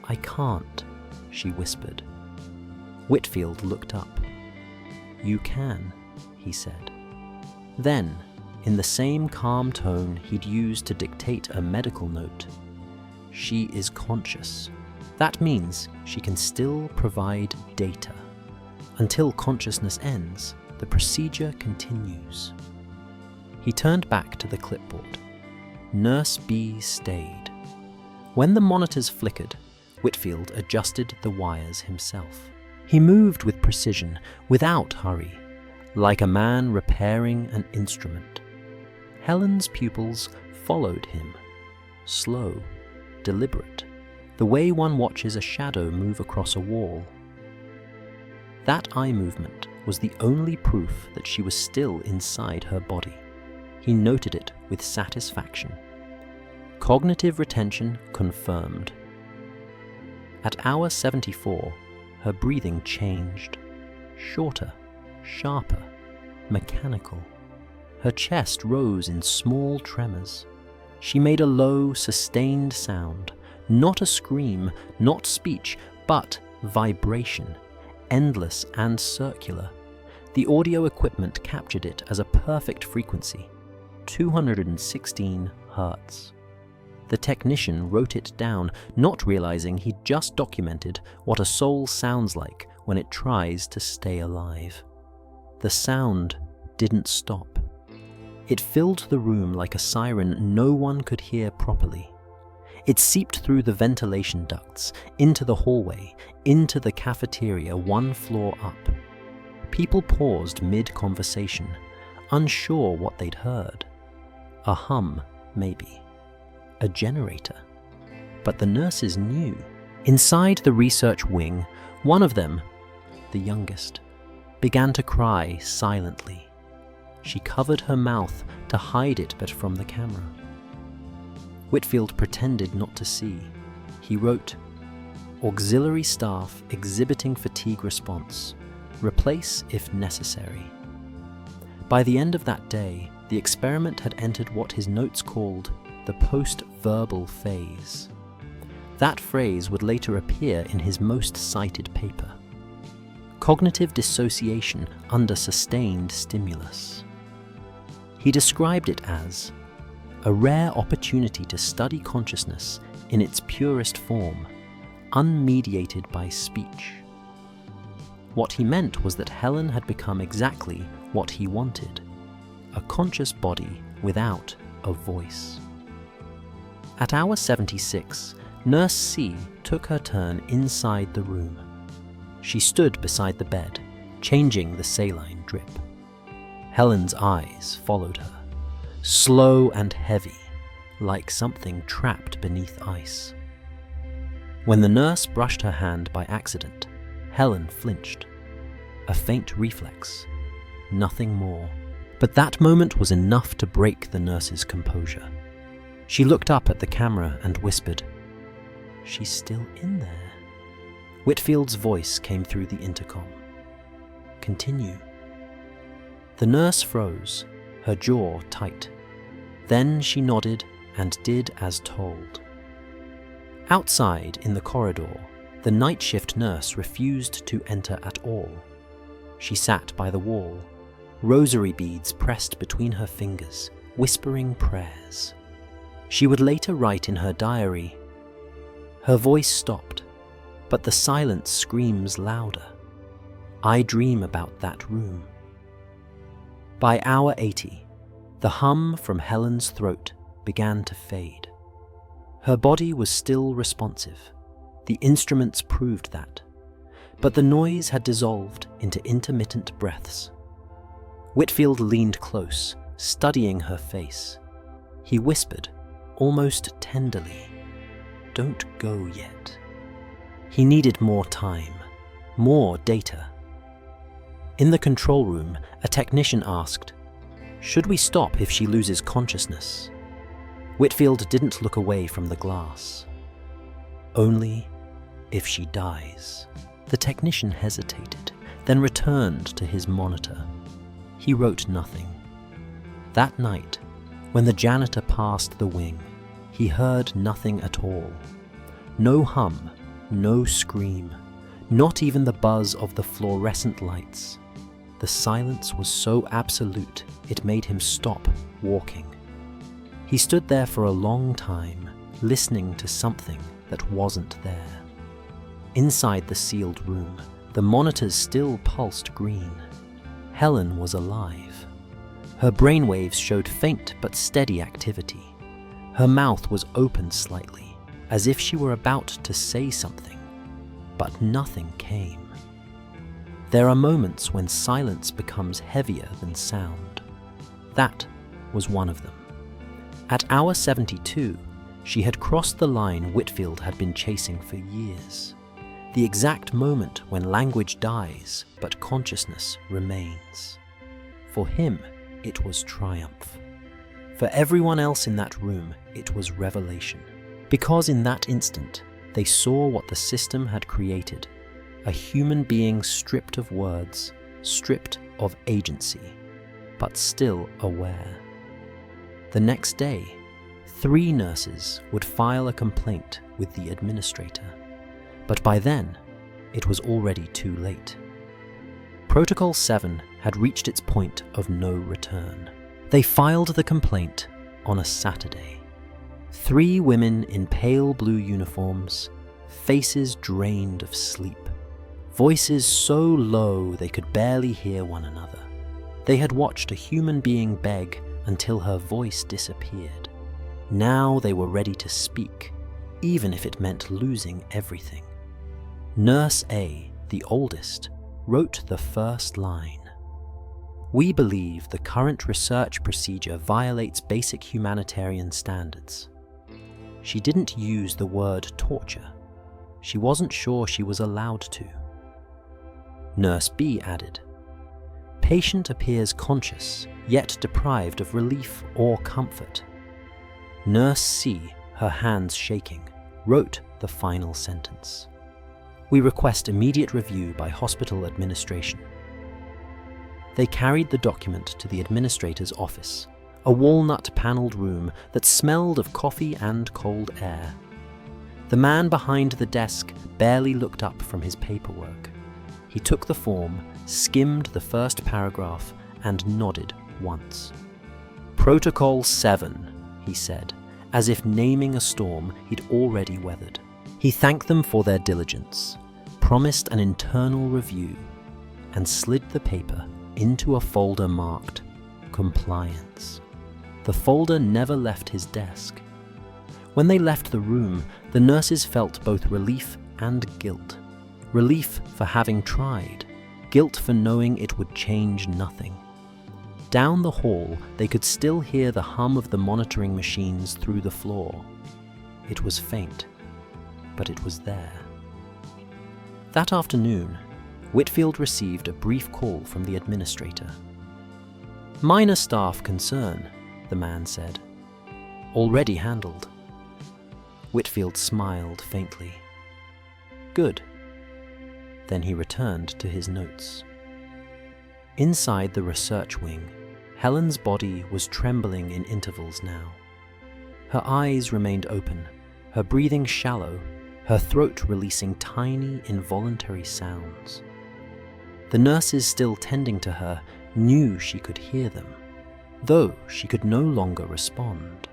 "I can't," she whispered. Whitfield looked up. "You can," he said. Then, in the same calm tone he'd used to dictate a medical note, "She is conscious. That means she can still provide data." Until consciousness ends, the procedure continues. He turned back to the clipboard. Nurse B stayed. When the monitors flickered, Whitfield adjusted the wires himself. He moved with precision, without hurry, like a man repairing an instrument. Helen's pupils followed him, slow, deliberate, the way one watches a shadow move across a wall. That eye movement was the only proof that she was still inside her body. He noted it with satisfaction. Cognitive retention confirmed. At hour 74, her breathing changed. Shorter, sharper, mechanical. Her chest rose in small tremors. She made a low, sustained sound, not a scream, not speech, but vibration, endless and circular. The audio equipment captured it as a perfect frequency, 216 hertz. The technician wrote it down, not realizing he'd just documented what a soul sounds like when it tries to stay alive. The sound didn't stop. It filled the room like a siren no one could hear properly. It seeped through the ventilation ducts, into the hallway, into the cafeteria 1 floor up. People paused mid-conversation, unsure what they'd heard. A hum, maybe. A generator. But the nurses knew. Inside the research wing, one of them, the youngest, began to cry silently. She covered her mouth to hide it but from the camera. Whitfield pretended not to see. He wrote, "Auxiliary staff exhibiting fatigue response. Replace if necessary." By the end of that day, the experiment had entered what his notes called the post-verbal phase. That phrase would later appear in his most cited paper. Cognitive dissociation under sustained stimulus. He described it as a rare opportunity to study consciousness in its purest form, unmediated by speech. What he meant was that Helen had become exactly what he wanted, a conscious body without a voice. At hour 76, Nurse C took her turn inside the room. She stood beside the bed, changing the saline drip. Helen's eyes followed her, slow and heavy, like something trapped beneath ice. When the nurse brushed her hand by accident, Helen flinched. A faint reflex, nothing more. But that moment was enough to break the nurse's composure. She looked up at the camera and whispered, "She's still in there." Whitfield's voice came through the intercom. "Continue." The nurse froze, her jaw tight. Then she nodded and did as told. Outside in the corridor, the night shift nurse refused to enter at all. She sat by the wall, rosary beads pressed between her fingers, whispering prayers. She would later write in her diary, "Her voice stopped, but the silence screams louder. I dream about that room." By hour 80, the hum from Helen's throat began to fade. Her body was still responsive. The instruments proved that. But the noise had dissolved into intermittent breaths. Whitfield leaned close, studying her face. He whispered, almost tenderly, "Don't go yet." He needed more time, more data. In the control room, a technician asked, "Should we stop if she loses consciousness?" Whitfield didn't look away from the glass. "Only if she dies." The technician hesitated, then returned to his monitor. He wrote nothing. That night, when the janitor passed the wing, he heard nothing at all. No hum, no scream, not even the buzz of the fluorescent lights. The silence was so absolute, it made him stop walking. He stood there for a long time, listening to something that wasn't there. Inside the sealed room, The monitors still pulsed green. Helen was alive. Her brainwaves showed faint but steady activity. Her mouth was open slightly, as if she were about to say something, but nothing came. There are moments when silence becomes heavier than sound. That was one of them. At hour 72, she had crossed the line Whitfield had been chasing for years. The exact moment when language dies, but consciousness remains. For him, it was triumph. For everyone else in that room, it was revelation. Because in that instant, they saw what the system had created. A human being stripped of words, stripped of agency, but still aware. The next day, 3 nurses would file a complaint with the administrator. But by then, it was already too late. Protocol 7 had reached its point of no return. They filed the complaint on a Saturday. 3 women in pale blue uniforms, faces drained of sleep, voices so low they could barely hear one another. They had watched a human being beg until her voice disappeared. Now they were ready to speak, even if it meant losing everything. Nurse A, the oldest, wrote the first line. "We believe the current research procedure violates basic humanitarian standards." She didn't use the word torture. She wasn't sure she was allowed to. Nurse B added, "Patient appears conscious, yet deprived of relief or comfort." Nurse C, her hands shaking, wrote the final sentence. "We request immediate review by hospital administration." They carried the document to the administrator's office, a walnut-paneled room that smelled of coffee and cold air. The man behind the desk barely looked up from his paperwork. He took the form, skimmed the first paragraph, and nodded once. "Protocol 7, he said, as if naming a storm he'd already weathered. He thanked them for their diligence, promised an internal review, and slid the paper into a folder marked Compliance. The folder never left his desk. When they left the room, the nurses felt both relief and guilt. Relief for having tried, guilt for knowing it would change nothing. Down the hall, they could still hear the hum of the monitoring machines through the floor. It was faint, but it was there. That afternoon, Whitfield received a brief call from the administrator. "Minor staff concern," the man said. "Already handled." Whitfield smiled faintly. "Good." Then he returned to his notes. Inside the research wing, Helen's body was trembling in intervals now. Her eyes remained open, her breathing shallow, her throat releasing tiny, involuntary sounds. The nurses still tending to her knew she could hear them, though she could no longer respond.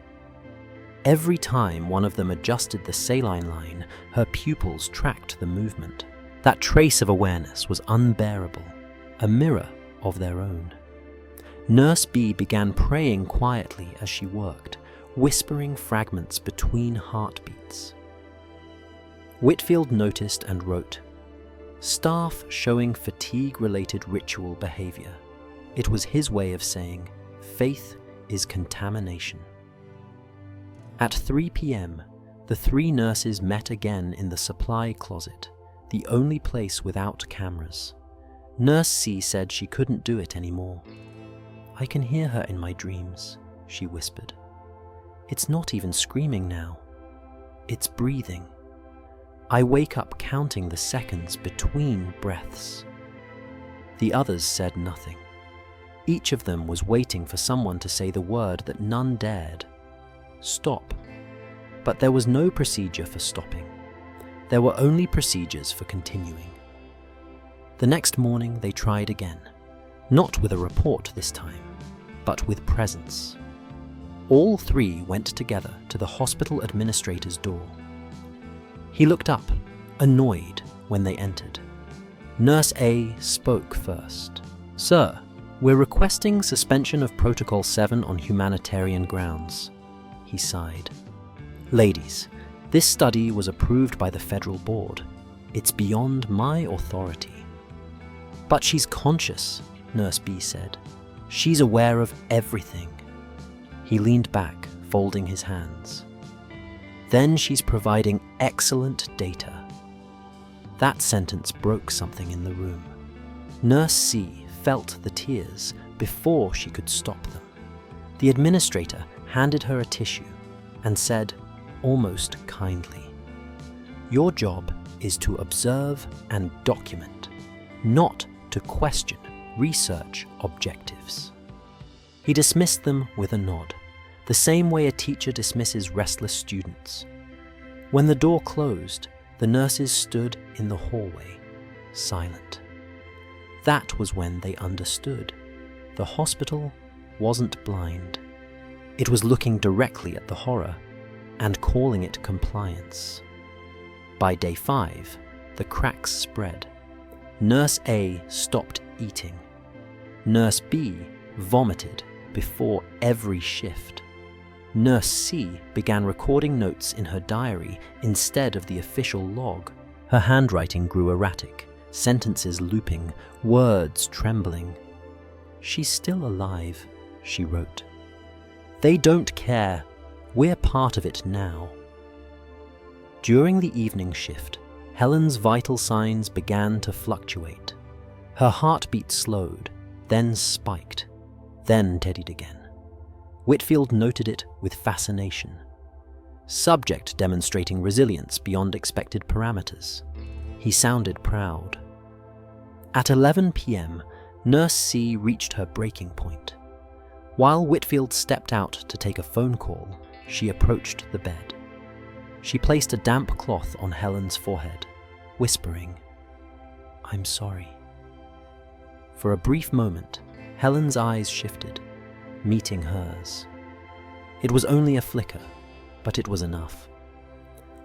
Every time one of them adjusted the saline line, her pupils tracked the movement. That trace of awareness was unbearable, a mirror of their own. Nurse B began praying quietly as she worked, whispering fragments between heartbeats. Whitfield noticed and wrote, "Staff showing fatigue-related ritual behavior." It was his way of saying, faith is contamination. At 3 p.m., the 3 nurses met again in the supply closet, the only place without cameras. Nurse C said she couldn't do it anymore. "I can hear her in my dreams," she whispered. "It's not even screaming now. It's breathing. I wake up counting the seconds between breaths." The others said nothing. Each of them was waiting for someone to say the word that none dared. Stop. But there was no procedure for stopping. There were only procedures for continuing. The next morning they tried again, not with a report this time, but with presence. All 3 went together to the hospital administrator's door. He looked up, annoyed, when they entered. Nurse A spoke first. "Sir, we're requesting suspension of Protocol 7 on humanitarian grounds." He sighed. "Ladies, this study was approved by the federal board. It's beyond my authority." "But she's conscious," Nurse B said. "She's aware of everything." He leaned back, folding his hands. "Then she's providing excellent data." That sentence broke something in the room. Nurse C felt the tears before she could stop them. The administrator handed her a tissue and said, almost kindly, "Your job is to observe and document, not to question research objectives." He dismissed them with a nod, the same way a teacher dismisses restless students. When the door closed, the nurses stood in the hallway, silent. That was when they understood. The hospital wasn't blind. It was looking directly at the horror and calling it compliance. By day 5, the cracks spread. Nurse A stopped eating. Nurse B vomited before every shift. Nurse C began recording notes in her diary instead of the official log. Her handwriting grew erratic, sentences looping, words trembling. "She's still alive," she wrote. "They don't care. We're part of it now." During the evening shift, Helen's vital signs began to fluctuate. Her heartbeat slowed, then spiked, then steadied again. Whitfield noted it with fascination. Subject demonstrating resilience beyond expected parameters. He sounded proud. At 11 p.m., Nurse C reached her breaking point. While Whitfield stepped out to take a phone call, she approached the bed. She placed a damp cloth on Helen's forehead, whispering, "I'm sorry." For a brief moment, Helen's eyes shifted, meeting hers. It was only a flicker, but it was enough.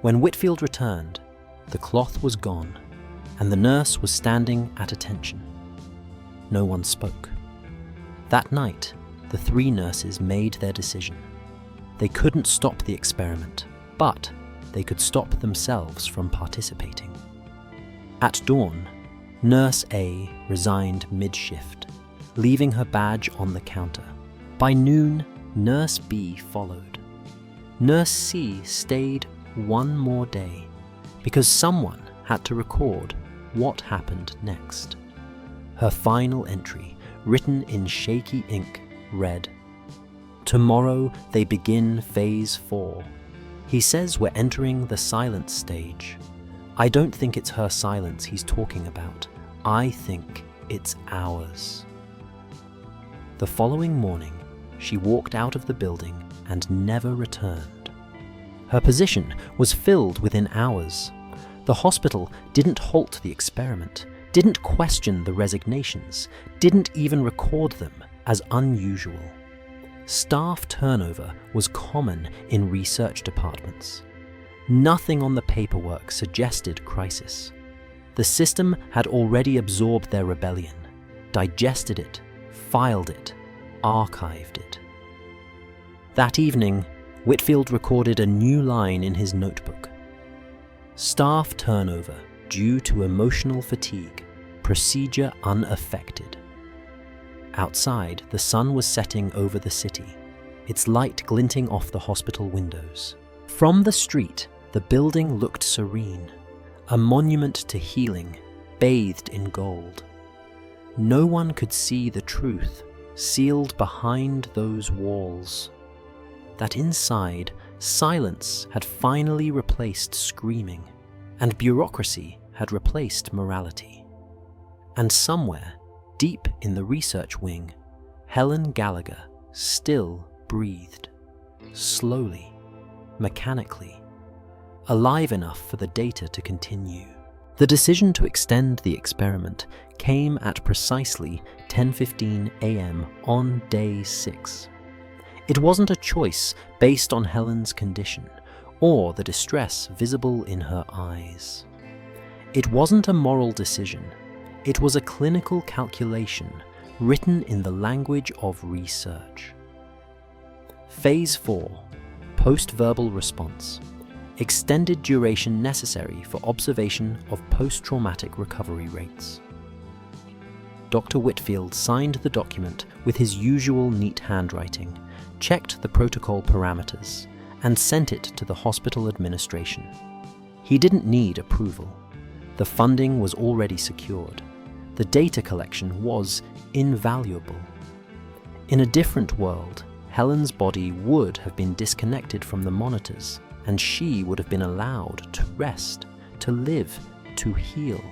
When Whitfield returned, the cloth was gone, and the nurse was standing at attention. No one spoke. That night, the 3 nurses made their decision. They couldn't stop the experiment, but they could stop themselves from participating. At dawn, Nurse A resigned mid-shift, leaving her badge on the counter. By noon, Nurse B followed. Nurse C stayed one more day because someone had to record what happened next. Her final entry, written in shaky ink, read, "Tomorrow they begin phase 4. He says we're entering the silence stage. I don't think it's her silence he's talking about. I think it's ours." The following morning, she walked out of the building and never returned. Her position was filled within hours. The hospital didn't halt the experiment, didn't question the resignations, didn't even record them as unusual. Staff turnover was common in research departments. Nothing on the paperwork suggested crisis. The system had already absorbed their rebellion, digested it, filed it, archived it. That evening, Whitfield recorded a new line in his notebook. "Staff turnover due to emotional fatigue, procedure unaffected." Outside, the sun was setting over the city, its light glinting off the hospital windows. From the street, the building looked serene, a monument to healing, bathed in gold. No one could see the truth sealed behind those walls. That inside, silence had finally replaced screaming, and bureaucracy had replaced morality. And somewhere, deep in the research wing, Helen Gallagher still breathed, slowly, mechanically, alive enough for the data to continue. The decision to extend the experiment came at precisely 10:15 a.m. on day 6. It wasn't a choice based on Helen's condition or the distress visible in her eyes. It wasn't a moral decision, It was a clinical calculation written in the language of research. Phase 4. Post-verbal response. Extended duration necessary for observation of post-traumatic recovery rates. Dr. Whitfield signed the document with his usual neat handwriting, checked the protocol parameters, and sent it to the hospital administration. He didn't need approval. The funding was already secured. The data collection was invaluable. In a different world, Helen's body would have been disconnected from the monitors, and she would have been allowed to rest, to live, to heal.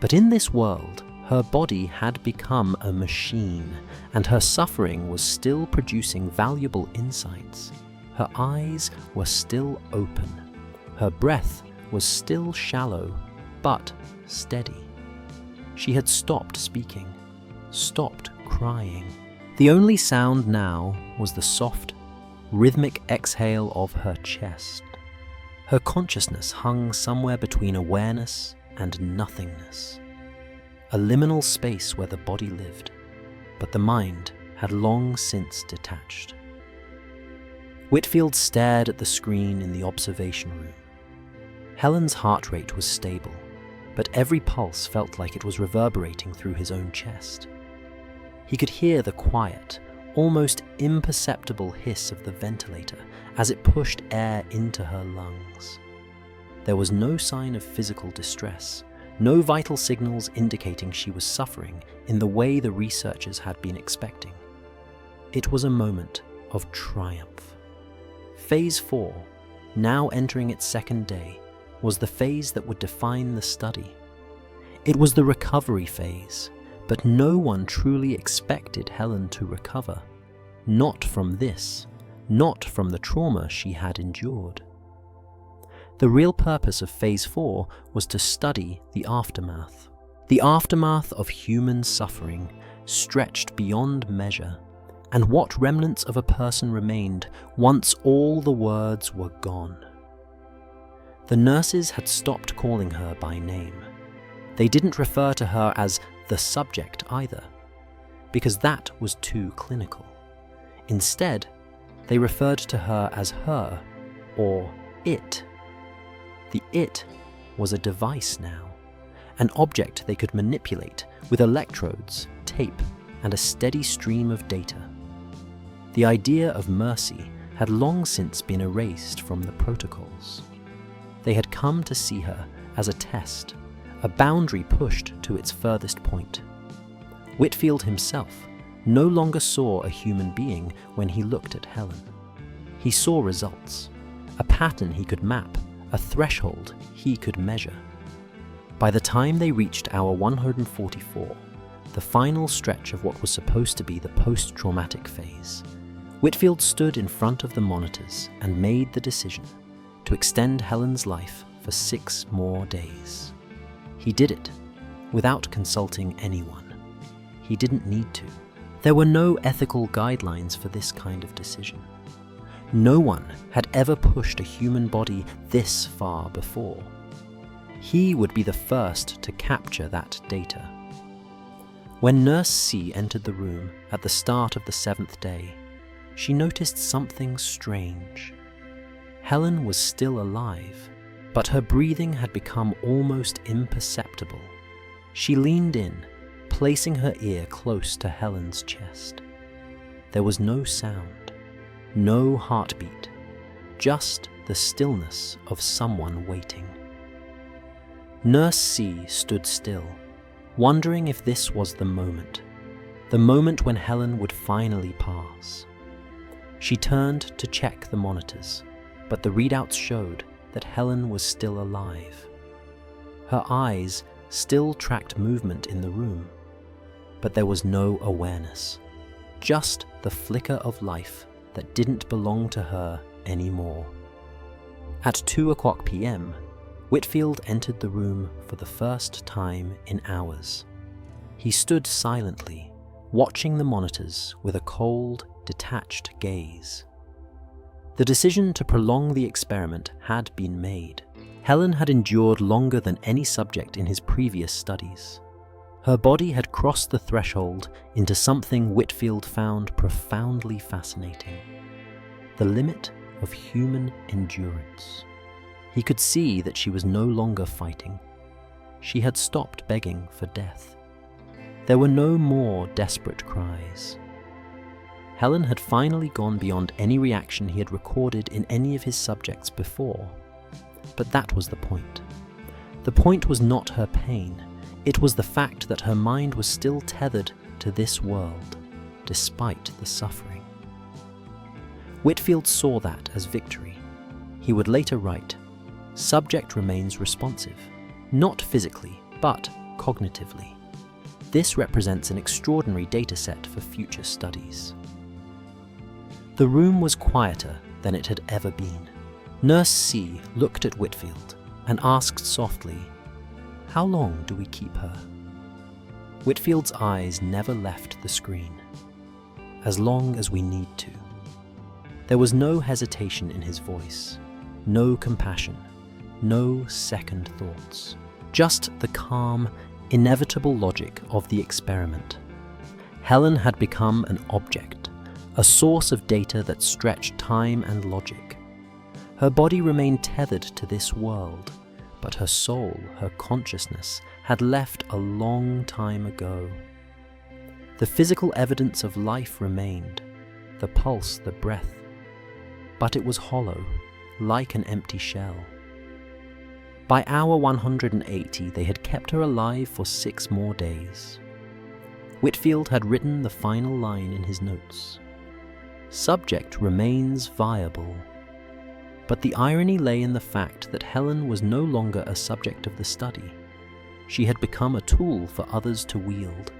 But in this world, her body had become a machine, and her suffering was still producing valuable insights. Her eyes were still open. Her breath was still shallow, but steady. She had stopped speaking, stopped crying. The only sound now was the soft, rhythmic exhale of her chest. Her consciousness hung somewhere between awareness and nothingness. A liminal space where the body lived, but the mind had long since detached. Whitfield stared at the screen in the observation room. Helen's heart rate was stable, but every pulse felt like it was reverberating through his own chest. He could hear the quiet, almost imperceptible hiss of the ventilator as it pushed air into her lungs. There was no sign of physical distress, no vital signals indicating she was suffering in the way the researchers had been expecting. It was a moment of triumph. Phase 4, now entering its second day, was the phase that would define the study. It was the recovery phase, but no one truly expected Helen to recover. Not from this, not from the trauma she had endured. The real purpose of Phase 4 was to study the aftermath of human suffering stretched beyond measure, and what remnants of a person remained once all the words were gone. The nurses had stopped calling her by name. They didn't refer to her as the subject either, because that was too clinical. Instead, they referred to her as her, or it. The it was a device now, an object they could manipulate with electrodes, tape, and a steady stream of data. The idea of mercy had long since been erased from the protocols. They had come to see her as a test, a boundary pushed to its furthest point. Whitfield himself no longer saw a human being when he looked at Helen. He saw results, a pattern he could map, a threshold he could measure. By the time they reached hour 144, the final stretch of what was supposed to be the post-traumatic phase, Whitfield stood in front of the monitors and made the decision to extend Helen's life for 6 more days. He did it without consulting anyone. He didn't need to. There were no ethical guidelines for this kind of decision. No one had ever pushed a human body this far before. He would be the first to capture that data. When Nurse C entered the room at the start of the 7th day, she noticed something strange. Helen was still alive, but her breathing had become almost imperceptible. She leaned in, placing her ear close to Helen's chest. There was no sound, no heartbeat, just the stillness of someone waiting. Nurse C stood still, wondering if this was the moment when Helen would finally pass. She turned to check the monitors, but the readouts showed that Helen was still alive. Her eyes still tracked movement in the room, but there was no awareness, just the flicker of life that didn't belong to her anymore. At 2:00 p.m., Whitfield entered the room for the first time in hours. He stood silently, watching the monitors with a cold, detached gaze. The decision to prolong the experiment had been made. Helen had endured longer than any subject in his previous studies. Her body had crossed the threshold into something Whitfield found profoundly fascinating: the limit of human endurance. He could see that she was no longer fighting. She had stopped begging for death. There were no more desperate cries. Helen had finally gone beyond any reaction he had recorded in any of his subjects before. But that was the point. The point was not her pain. It was the fact that her mind was still tethered to this world, despite the suffering. Whitfield saw that as victory. He would later write, "Subject remains responsive, not physically, but cognitively. This represents an extraordinary dataset for future studies." The room was quieter than it had ever been. Nurse C looked at Whitfield and asked softly, "How long do we keep her?" Whitfield's eyes never left the screen. "As long as we need to." There was no hesitation in his voice, no compassion, no second thoughts. Just the calm, inevitable logic of the experiment. Helen had become an object, a source of data that stretched time and logic. Her body remained tethered to this world, but her soul, her consciousness, had left a long time ago. The physical evidence of life remained, the pulse, the breath, but it was hollow, like an empty shell. By hour 180, they had kept her alive for 6 more days. Whitfield had written the final line in his notes. "Subject remains viable." But the irony lay in the fact that Helen was no longer a subject of the study. She had become a tool for others to wield.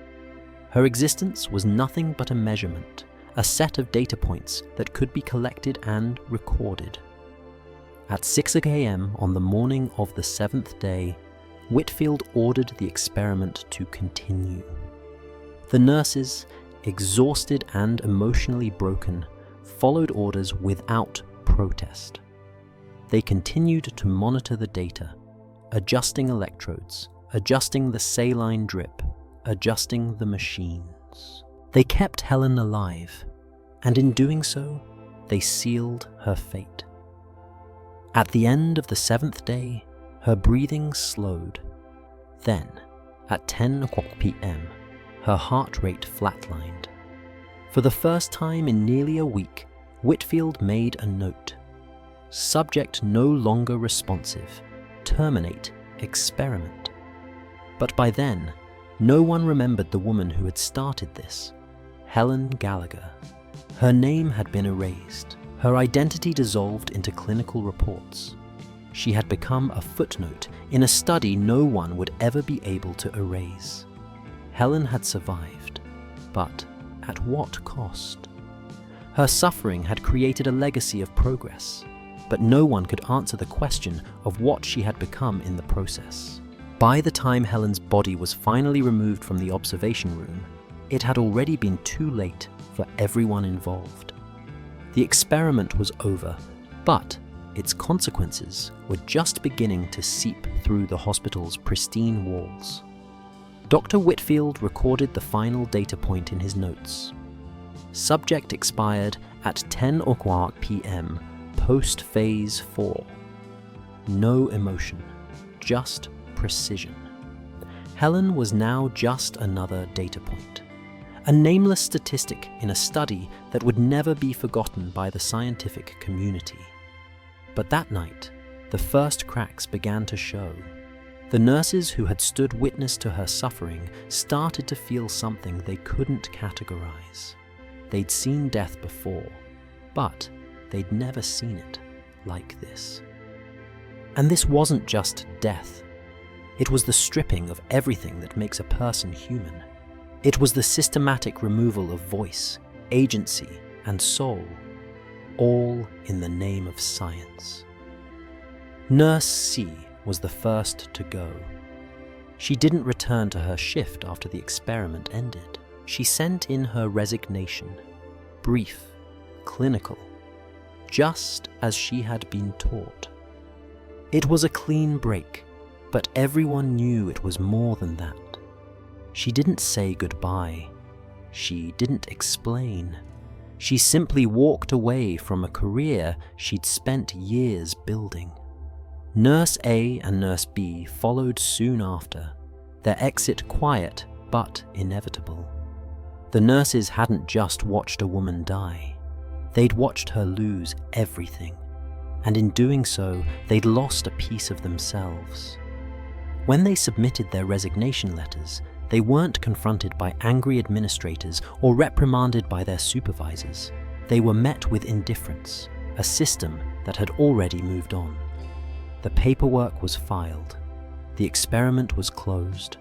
Her existence was nothing but a measurement, a set of data points that could be collected and recorded. At 6 a.m. on the morning of the 7th day, Whitfield ordered the experiment to continue. The nurses, exhausted and emotionally broken, followed orders without protest. They continued to monitor the data, adjusting electrodes, adjusting the saline drip, adjusting the machines. They kept Helen alive, and in doing so, they sealed her fate. At the end of the 7th day, her breathing slowed. Then, at 10 p.m, her heart rate flatlined. For the first time in nearly a week, Whitfield made a note. Subject no longer responsive. Terminate experiment. But by then, no one remembered the woman who had started this, Helen Gallagher. Her name had been erased, her identity dissolved into clinical reports. She had become a footnote in a study no one would ever be able to erase. Helen had survived, but at what cost? Her suffering had created a legacy of progress, but no one could answer the question of what she had become in the process. By the time Helen's body was finally removed from the observation room, it had already been too late for everyone involved. The experiment was over, but its consequences were just beginning to seep through the hospital's pristine walls. Dr. Whitfield recorded the final data point in his notes. Subject expired at 10 p.m. post-phase 4. No emotion, just precision. Helen was now just another data point, a nameless statistic in a study that would never be forgotten by the scientific community. But that night, the first cracks began to show. The nurses who had stood witness to her suffering started to feel something they couldn't categorize. They'd seen death before, but they'd never seen it like this. And this wasn't just death. It was the stripping of everything that makes a person human. It was the systematic removal of voice, agency, and soul, all in the name of science. Nurse C was the first to go. She didn't return to her shift after the experiment ended. She sent in her resignation, brief, clinical, just as she had been taught. It was a clean break, but everyone knew it was more than that. She didn't say goodbye. She didn't explain. She simply walked away from a career she'd spent years building. Nurse A and Nurse B followed soon after, their exit quiet but inevitable. The nurses hadn't just watched a woman die. They'd watched her lose everything, and in doing so, they'd lost a piece of themselves. When they submitted their resignation letters, they weren't confronted by angry administrators or reprimanded by their supervisors. They were met with indifference, a system that had already moved on. The paperwork was filed, the experiment was closed,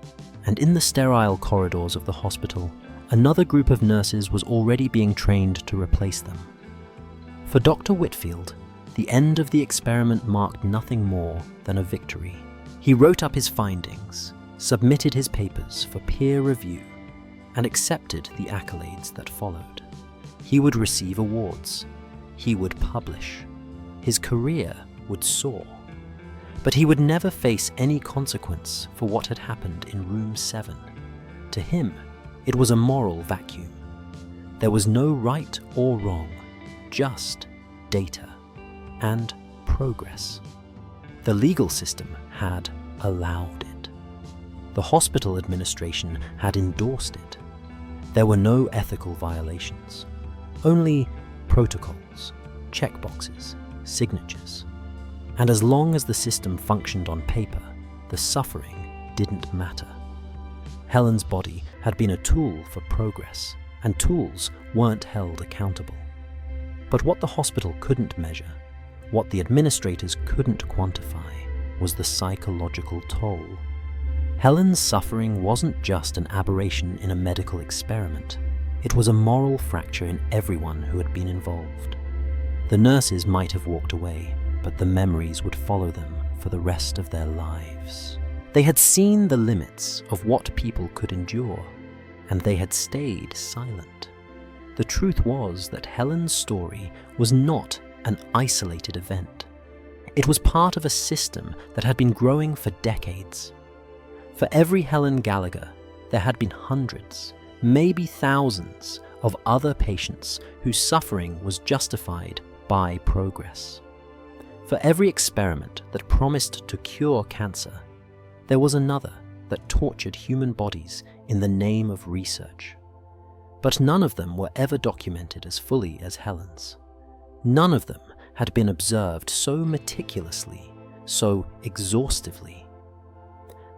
and in the sterile corridors of the hospital, another group of nurses was already being trained to replace them. For Dr. Whitfield, the end of the experiment marked nothing more than a victory. He wrote up his findings, submitted his papers for peer review, and accepted the accolades that followed. He would receive awards. He would publish. His career would soar. But he would never face any consequence for what had happened in Room 7. To him, it was a moral vacuum. There was no right or wrong, just data and progress. The legal system had allowed it. The hospital administration had endorsed it. There were no ethical violations, only protocols, checkboxes, signatures. And as long as the system functioned on paper, the suffering didn't matter. Helen's body had been a tool for progress, and tools weren't held accountable. But what the hospital couldn't measure, what the administrators couldn't quantify, was the psychological toll. Helen's suffering wasn't just an aberration in a medical experiment. It was a moral fracture in everyone who had been involved. The nurses might have walked away, but the memories would follow them for the rest of their lives. They had seen the limits of what people could endure, and they had stayed silent. The truth was that Helen's story was not an isolated event. It was part of a system that had been growing for decades. For every Helen Gallagher, there had been hundreds, maybe thousands, of other patients whose suffering was justified by progress. For every experiment that promised to cure cancer, there was another that tortured human bodies in the name of research. But none of them were ever documented as fully as Helen's. None of them had been observed so meticulously, so exhaustively.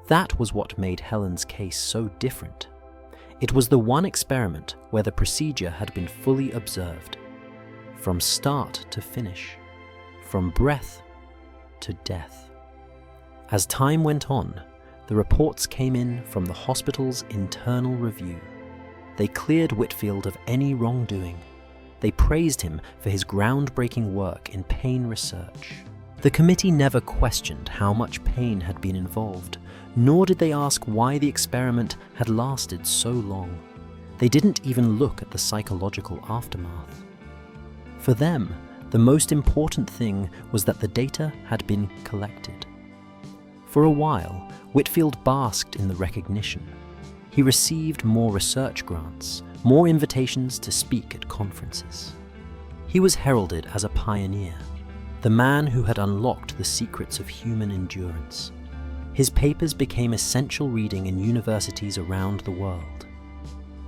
That was what made Helen's case so different. It was the one experiment where the procedure had been fully observed, from start to finish, from breath to death. As time went on, the reports came in from the hospital's internal review. They cleared Whitfield of any wrongdoing. They praised him for his groundbreaking work in pain research. The committee never questioned how much pain had been involved, nor did they ask why the experiment had lasted so long. They didn't even look at the psychological aftermath. For them, the most important thing was that the data had been collected. For a while, Whitfield basked in the recognition. He received more research grants, more invitations to speak at conferences. He was heralded as a pioneer, the man who had unlocked the secrets of human endurance. His papers became essential reading in universities around the world.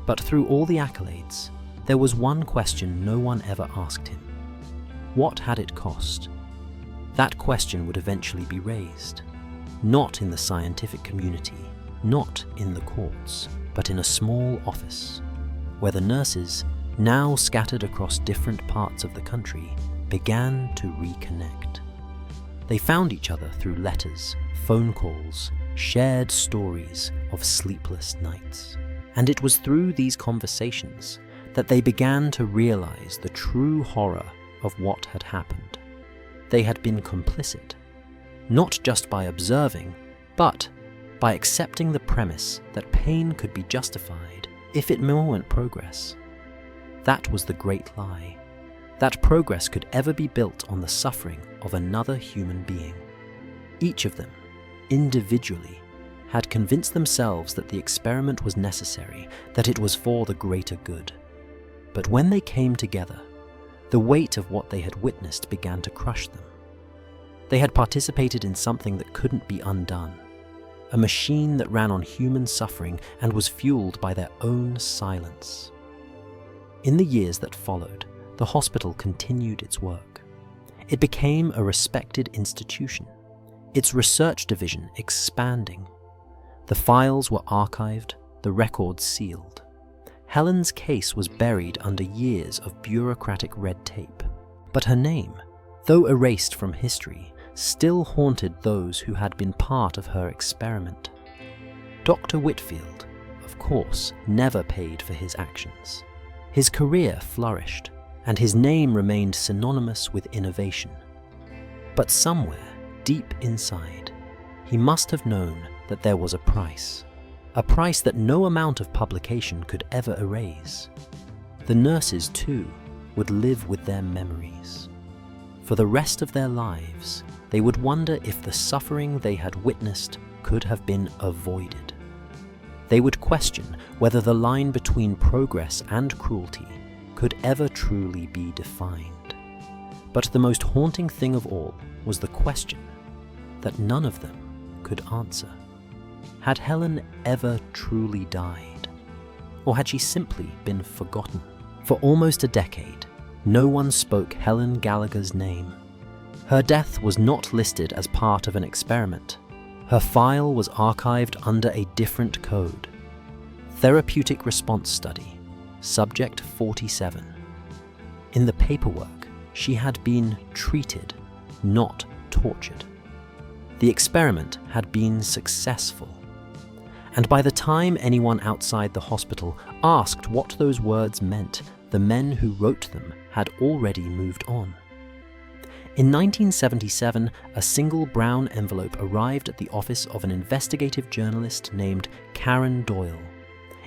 But through all the accolades, there was one question no one ever asked him. What had it cost? That question would eventually be raised, not in the scientific community, not in the courts, but in a small office, where the nurses, now scattered across different parts of the country, began to reconnect. They found each other through letters, phone calls, shared stories of sleepless nights. And it was through these conversations that they began to realize the true horror of what had happened. They had been complicit, not just by observing, but by accepting the premise that pain could be justified if it meant progress. That was the great lie, that progress could ever be built on the suffering of another human being. Each of them, individually, had convinced themselves that the experiment was necessary, that it was for the greater good. But when they came together, the weight of what they had witnessed began to crush them. They had participated in something that couldn't be undone, a machine that ran on human suffering and was fueled by their own silence. In the years that followed, the hospital continued its work. It became a respected institution, its research division expanding. The files were archived, the records sealed. Helen's case was buried under years of bureaucratic red tape. But her name, though erased from history, still haunted those who had been part of her experiment. Dr. Whitfield, of course, never paid for his actions. His career flourished, and his name remained synonymous with innovation. But somewhere, deep inside, he must have known that there was a price that no amount of publication could ever erase. The nurses, too, would live with their memories. For the rest of their lives, they would wonder if the suffering they had witnessed could have been avoided. They would question whether the line between progress and cruelty could ever truly be defined. But the most haunting thing of all was the question that none of them could answer. Had Helen ever truly died? Or had she simply been forgotten? For almost a decade, no one spoke Helen Gallagher's name. Her death was not listed as part of an experiment. Her file was archived under a different code. Therapeutic Response Study, Subject 47. In the paperwork, she had been treated, not tortured. The experiment had been successful. And by the time anyone outside the hospital asked what those words meant, the men who wrote them had already moved on. In 1977, a single brown envelope arrived at the office of an investigative journalist named Karen Doyle.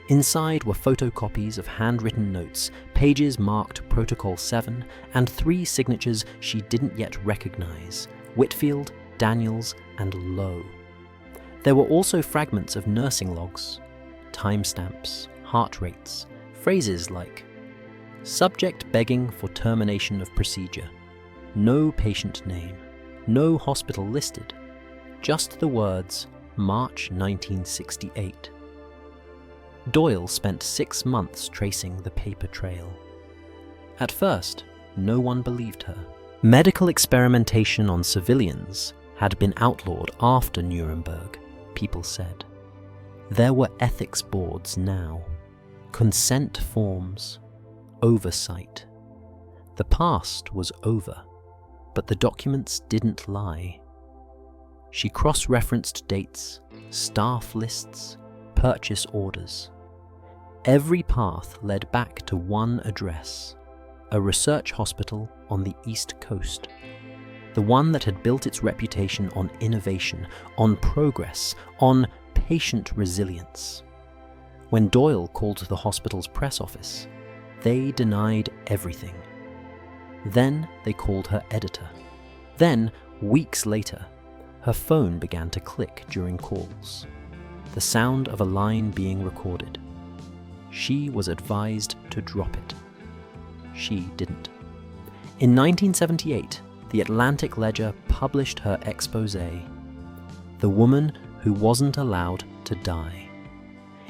Inside were photocopies of handwritten notes, pages marked Protocol 7, and 3 signatures she didn't yet recognize: Whitfield, Daniels, and Lowe. There were also fragments of nursing logs, timestamps, heart rates, phrases like subject begging for termination of procedure, no patient name, no hospital listed, just the words March 1968. Doyle spent 6 months tracing the paper trail. At first, no one believed her. Medical experimentation on civilians had been outlawed after Nuremberg, people said. There were ethics boards now, consent forms, oversight. The past was over, but the documents didn't lie. She cross-referenced dates, staff lists, purchase orders. Every path led back to one address, a research hospital on the East Coast. The one that had built its reputation on innovation, on progress, on patient resilience. When Doyle called the hospital's press office, they denied everything. Then they called her editor. Then, weeks later, her phone began to click during calls. The sound of a line being recorded. She was advised to drop it. She didn't. In 1978, the Atlantic Ledger published her exposé, The Woman Who Wasn't Allowed to Die.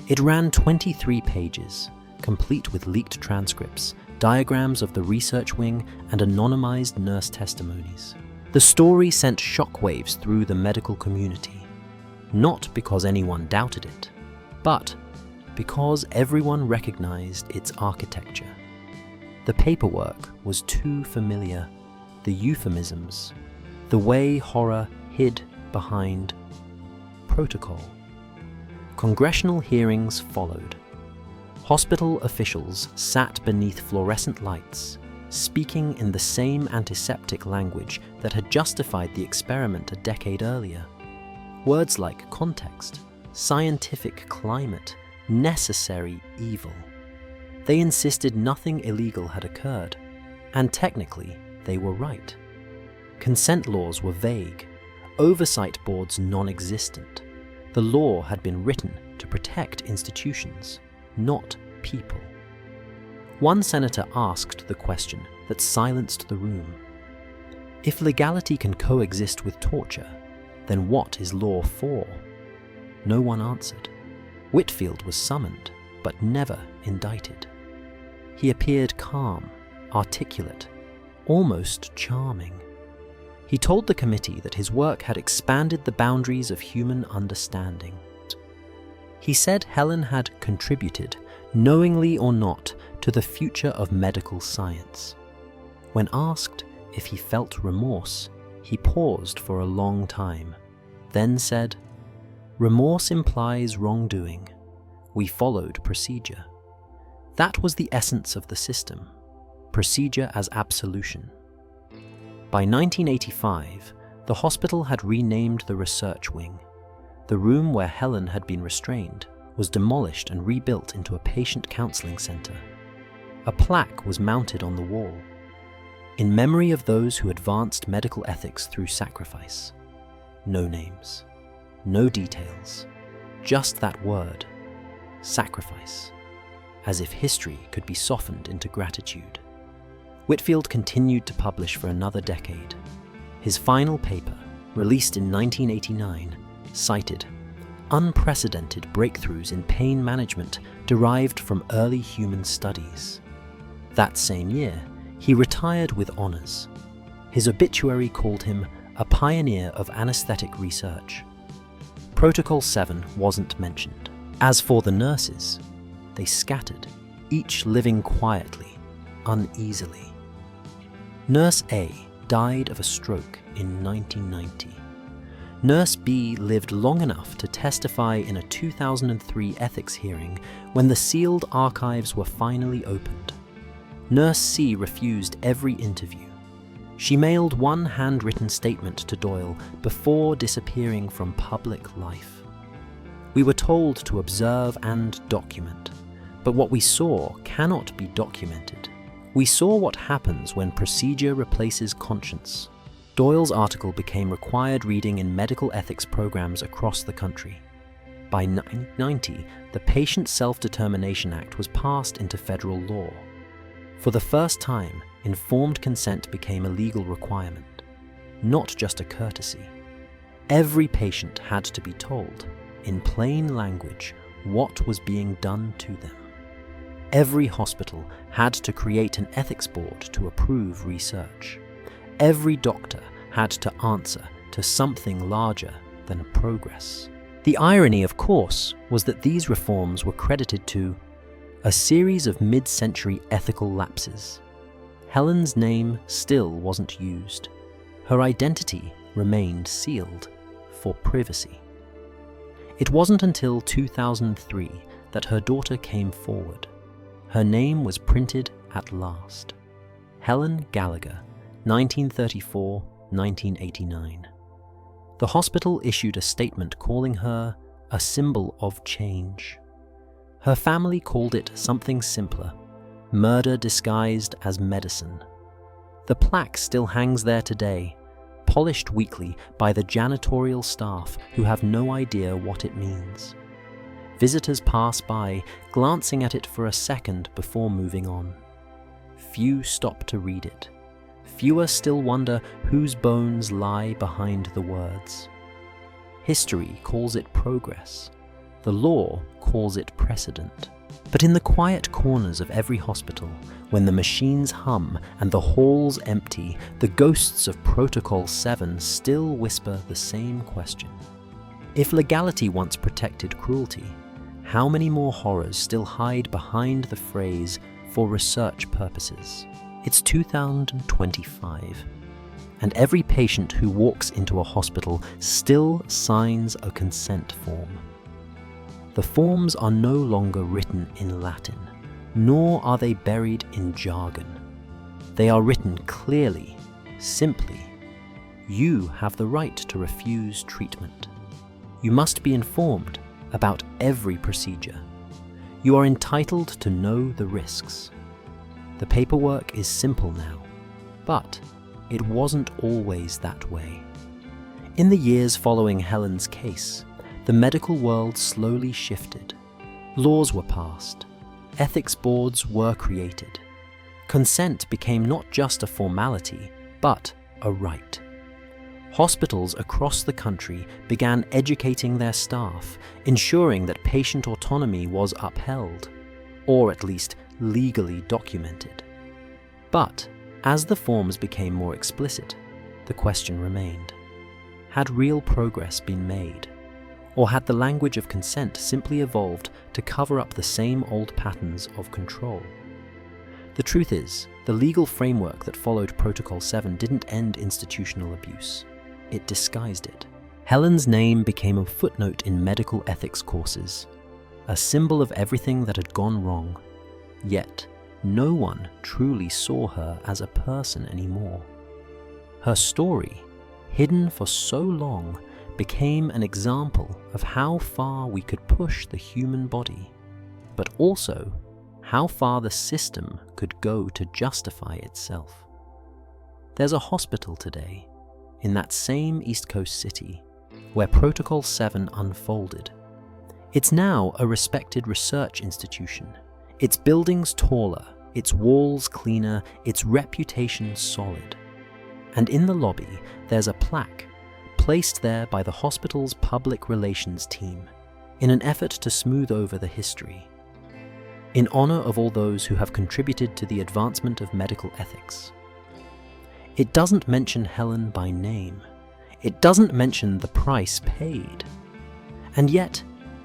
It ran 23 pages, complete with leaked transcripts, diagrams of the research wing, and anonymized nurse testimonies. The story sent shockwaves through the medical community, not because anyone doubted it, but because everyone recognized its architecture. The paperwork was too familiar, the euphemisms, the way horror hid behind protocol. Congressional hearings followed. Hospital officials sat beneath fluorescent lights, speaking in the same antiseptic language that had justified the experiment a decade earlier. Words like context, scientific climate, necessary evil. They insisted nothing illegal had occurred, and technically they were right. Consent laws were vague, oversight boards non-existent. The law had been written to protect institutions, not people. One senator asked the question that silenced the room. If legality can coexist with torture, then what is law for? No one answered. Whitfield was summoned, but never indicted. He appeared calm, articulate, almost charming. He told the committee that his work had expanded the boundaries of human understanding. He said Helen had contributed, knowingly or not, to the future of medical science. When asked if he felt remorse, he paused for a long time, then said, "Remorse implies wrongdoing. We followed procedure." That was the essence of the system, procedure as absolution. By 1985, the hospital had renamed the research wing. The room where Helen had been restrained was demolished and rebuilt into a patient counseling center. A plaque was mounted on the wall, in memory of those who advanced medical ethics through sacrifice. No names, no details, just that word, sacrifice, as if history could be softened into gratitude. Whitfield continued to publish for another decade. His final paper, released in 1989, cited unprecedented breakthroughs in pain management derived from early human studies. That same year, he retired with honors. His obituary called him a pioneer of anesthetic research. Protocol 7 wasn't mentioned. As for the nurses, they scattered, each living quietly, uneasily. Nurse A died of a stroke in 1990. Nurse B lived long enough to testify in a 2003 ethics hearing when the sealed archives were finally opened. Nurse C refused every interview. She mailed one handwritten statement to Doyle before disappearing from public life. We were told to observe and document, but what we saw cannot be documented. We saw what happens when procedure replaces conscience. Doyle's article became required reading in medical ethics programs across the country. By 1990, the Patient Self-Determination Act was passed into federal law. For the first time, informed consent became a legal requirement, not just a courtesy. Every patient had to be told, in plain language, what was being done to them. Every hospital had to create an ethics board to approve research. Every doctor had to answer to something larger than progress. The irony, of course, was that these reforms were credited to a series of mid-century ethical lapses. Helen's name still wasn't used. Her identity remained sealed for privacy. It wasn't until 2003 that her daughter came forward. Her name was printed at last. Helen Gallagher, 1934-1989. The hospital issued a statement calling her a symbol of change. Her family called it something simpler, murder disguised as medicine. The plaque still hangs there today, polished weekly by the janitorial staff who have no idea what it means. Visitors pass by, glancing at it for a second before moving on. Few stop to read it. Fewer still wonder whose bones lie behind the words. History calls it progress. The law calls it precedent. But in the quiet corners of every hospital, when the machines hum and the halls empty, the ghosts of Protocol 7 still whisper the same question. If legality once protected cruelty, how many more horrors still hide behind the phrase "for research purposes"? It's 2025, and every patient who walks into a hospital still signs a consent form. The forms are no longer written in Latin, nor are they buried in jargon. They are written clearly, simply. You have the right to refuse treatment. You must be informed about every procedure. You are entitled to know the risks. The paperwork is simple now, but it wasn't always that way. In the years following Helen's case, the medical world slowly shifted. Laws were passed. Ethics boards were created. Consent became not just a formality, but a right. Hospitals across the country began educating their staff, ensuring that patient autonomy was upheld, or at least legally documented. But as the forms became more explicit, the question remained: had real progress been made? Or had the language of consent simply evolved to cover up the same old patterns of control? The truth is, the legal framework that followed Protocol 7 didn't end institutional abuse. It disguised it. Helen's name became a footnote in medical ethics courses, a symbol of everything that had gone wrong. Yet, no one truly saw her as a person anymore. Her story, hidden for so long, became an example of how far we could push the human body, but also how far the system could go to justify itself. There's a hospital today, in that same East Coast city, where Protocol 7 unfolded. It's now a respected research institution, its buildings taller, its walls cleaner, its reputation solid. And in the lobby, there's a plaque placed there by the hospital's public relations team in an effort to smooth over the history, in honor of all those who have contributed to the advancement of medical ethics. It doesn't mention Helen by name. It doesn't mention the price paid. And yet,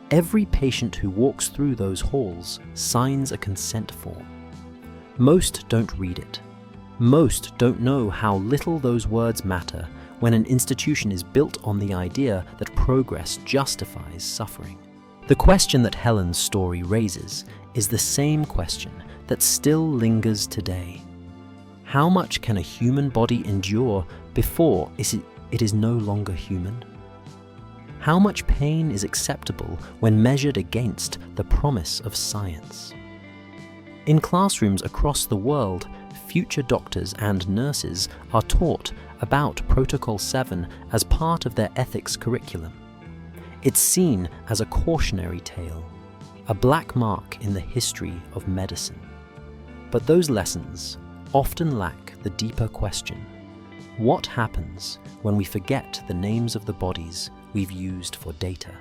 every patient who walks through those halls signs a consent form. Most don't read it. Most don't know how little those words matter when an institution is built on the idea that progress justifies suffering. The question that Helen's story raises is the same question that still lingers today. How much can a human body endure before it is no longer human? How much pain is acceptable when measured against the promise of science? In classrooms across the world, future doctors and nurses are taught about Protocol 7 as part of their ethics curriculum. It's seen as a cautionary tale, a black mark in the history of medicine. But those lessons often lack the deeper question: what happens when we forget the names of the bodies we've used for data?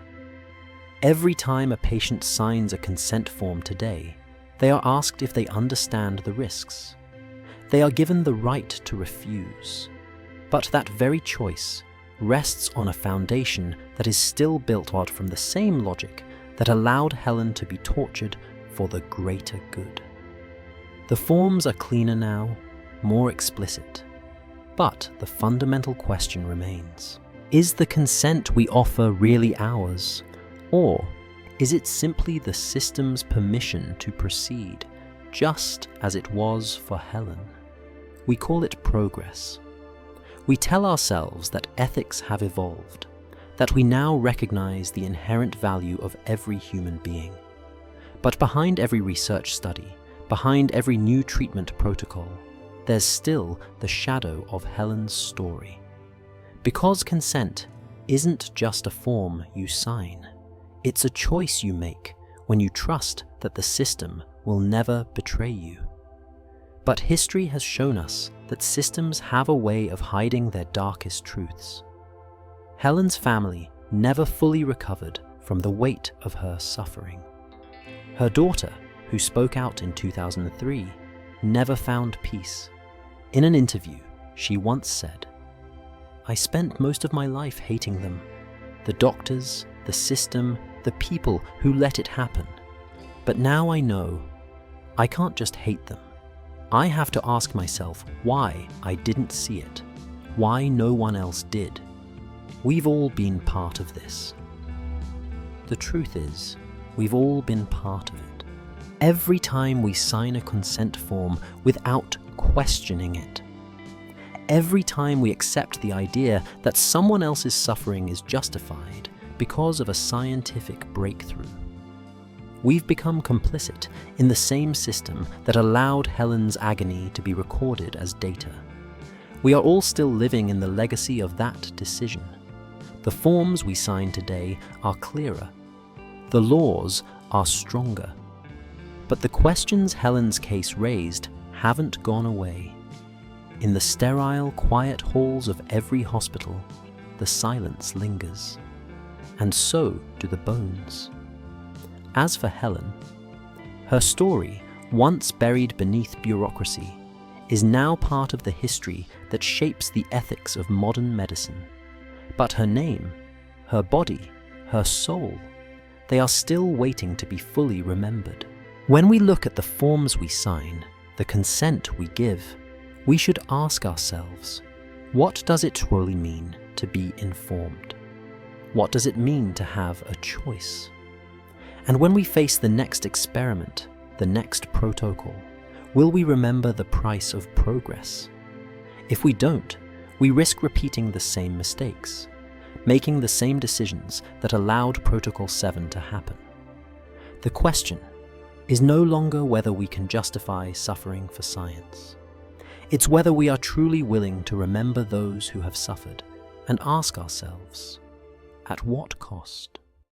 Every time a patient signs a consent form today, they are asked if they understand the risks. They are given the right to refuse. But that very choice rests on a foundation that is still built out from the same logic that allowed Helen to be tortured for the greater good. The forms are cleaner now, more explicit. But the fundamental question remains: is the consent we offer really ours? Or is it simply the system's permission to proceed, just as it was for Helen? We call it progress. We tell ourselves that ethics have evolved, that we now recognize the inherent value of every human being. But behind every research study, behind every new treatment protocol, there's still the shadow of Helen's story. Because consent isn't just a form you sign, it's a choice you make when you trust that the system will never betray you. But history has shown us that systems have a way of hiding their darkest truths. Helen's family never fully recovered from the weight of her suffering. Her daughter, who spoke out in 2003, never found peace. In an interview, she once said, "I spent most of my life hating them, the doctors, the system, the people who let it happen. But now I know I can't just hate them. I have to ask myself why I didn't see it, why no one else did. We've all been part of this." The truth is, we've all been part of it. Every time we sign a consent form without questioning it, every time we accept the idea that someone else's suffering is justified because of a scientific breakthrough, we've become complicit in the same system that allowed Helen's agony to be recorded as data. We are all still living in the legacy of that decision. The forms we sign today are clearer. The laws are stronger. But the questions Helen's case raised haven't gone away. In the sterile, quiet halls of every hospital, the silence lingers. And so do the bones. As for Helen, her story, once buried beneath bureaucracy, is now part of the history that shapes the ethics of modern medicine. But her name, her body, her soul, they are still waiting to be fully remembered. When we look at the forms we sign, the consent we give, we should ask ourselves, what does it truly mean to be informed? What does it mean to have a choice? And when we face the next experiment, the next protocol, will we remember the price of progress? If we don't, we risk repeating the same mistakes, making the same decisions that allowed Protocol 7 to happen. The question is no longer whether we can justify suffering for science. It's whether we are truly willing to remember those who have suffered and ask ourselves, at what cost?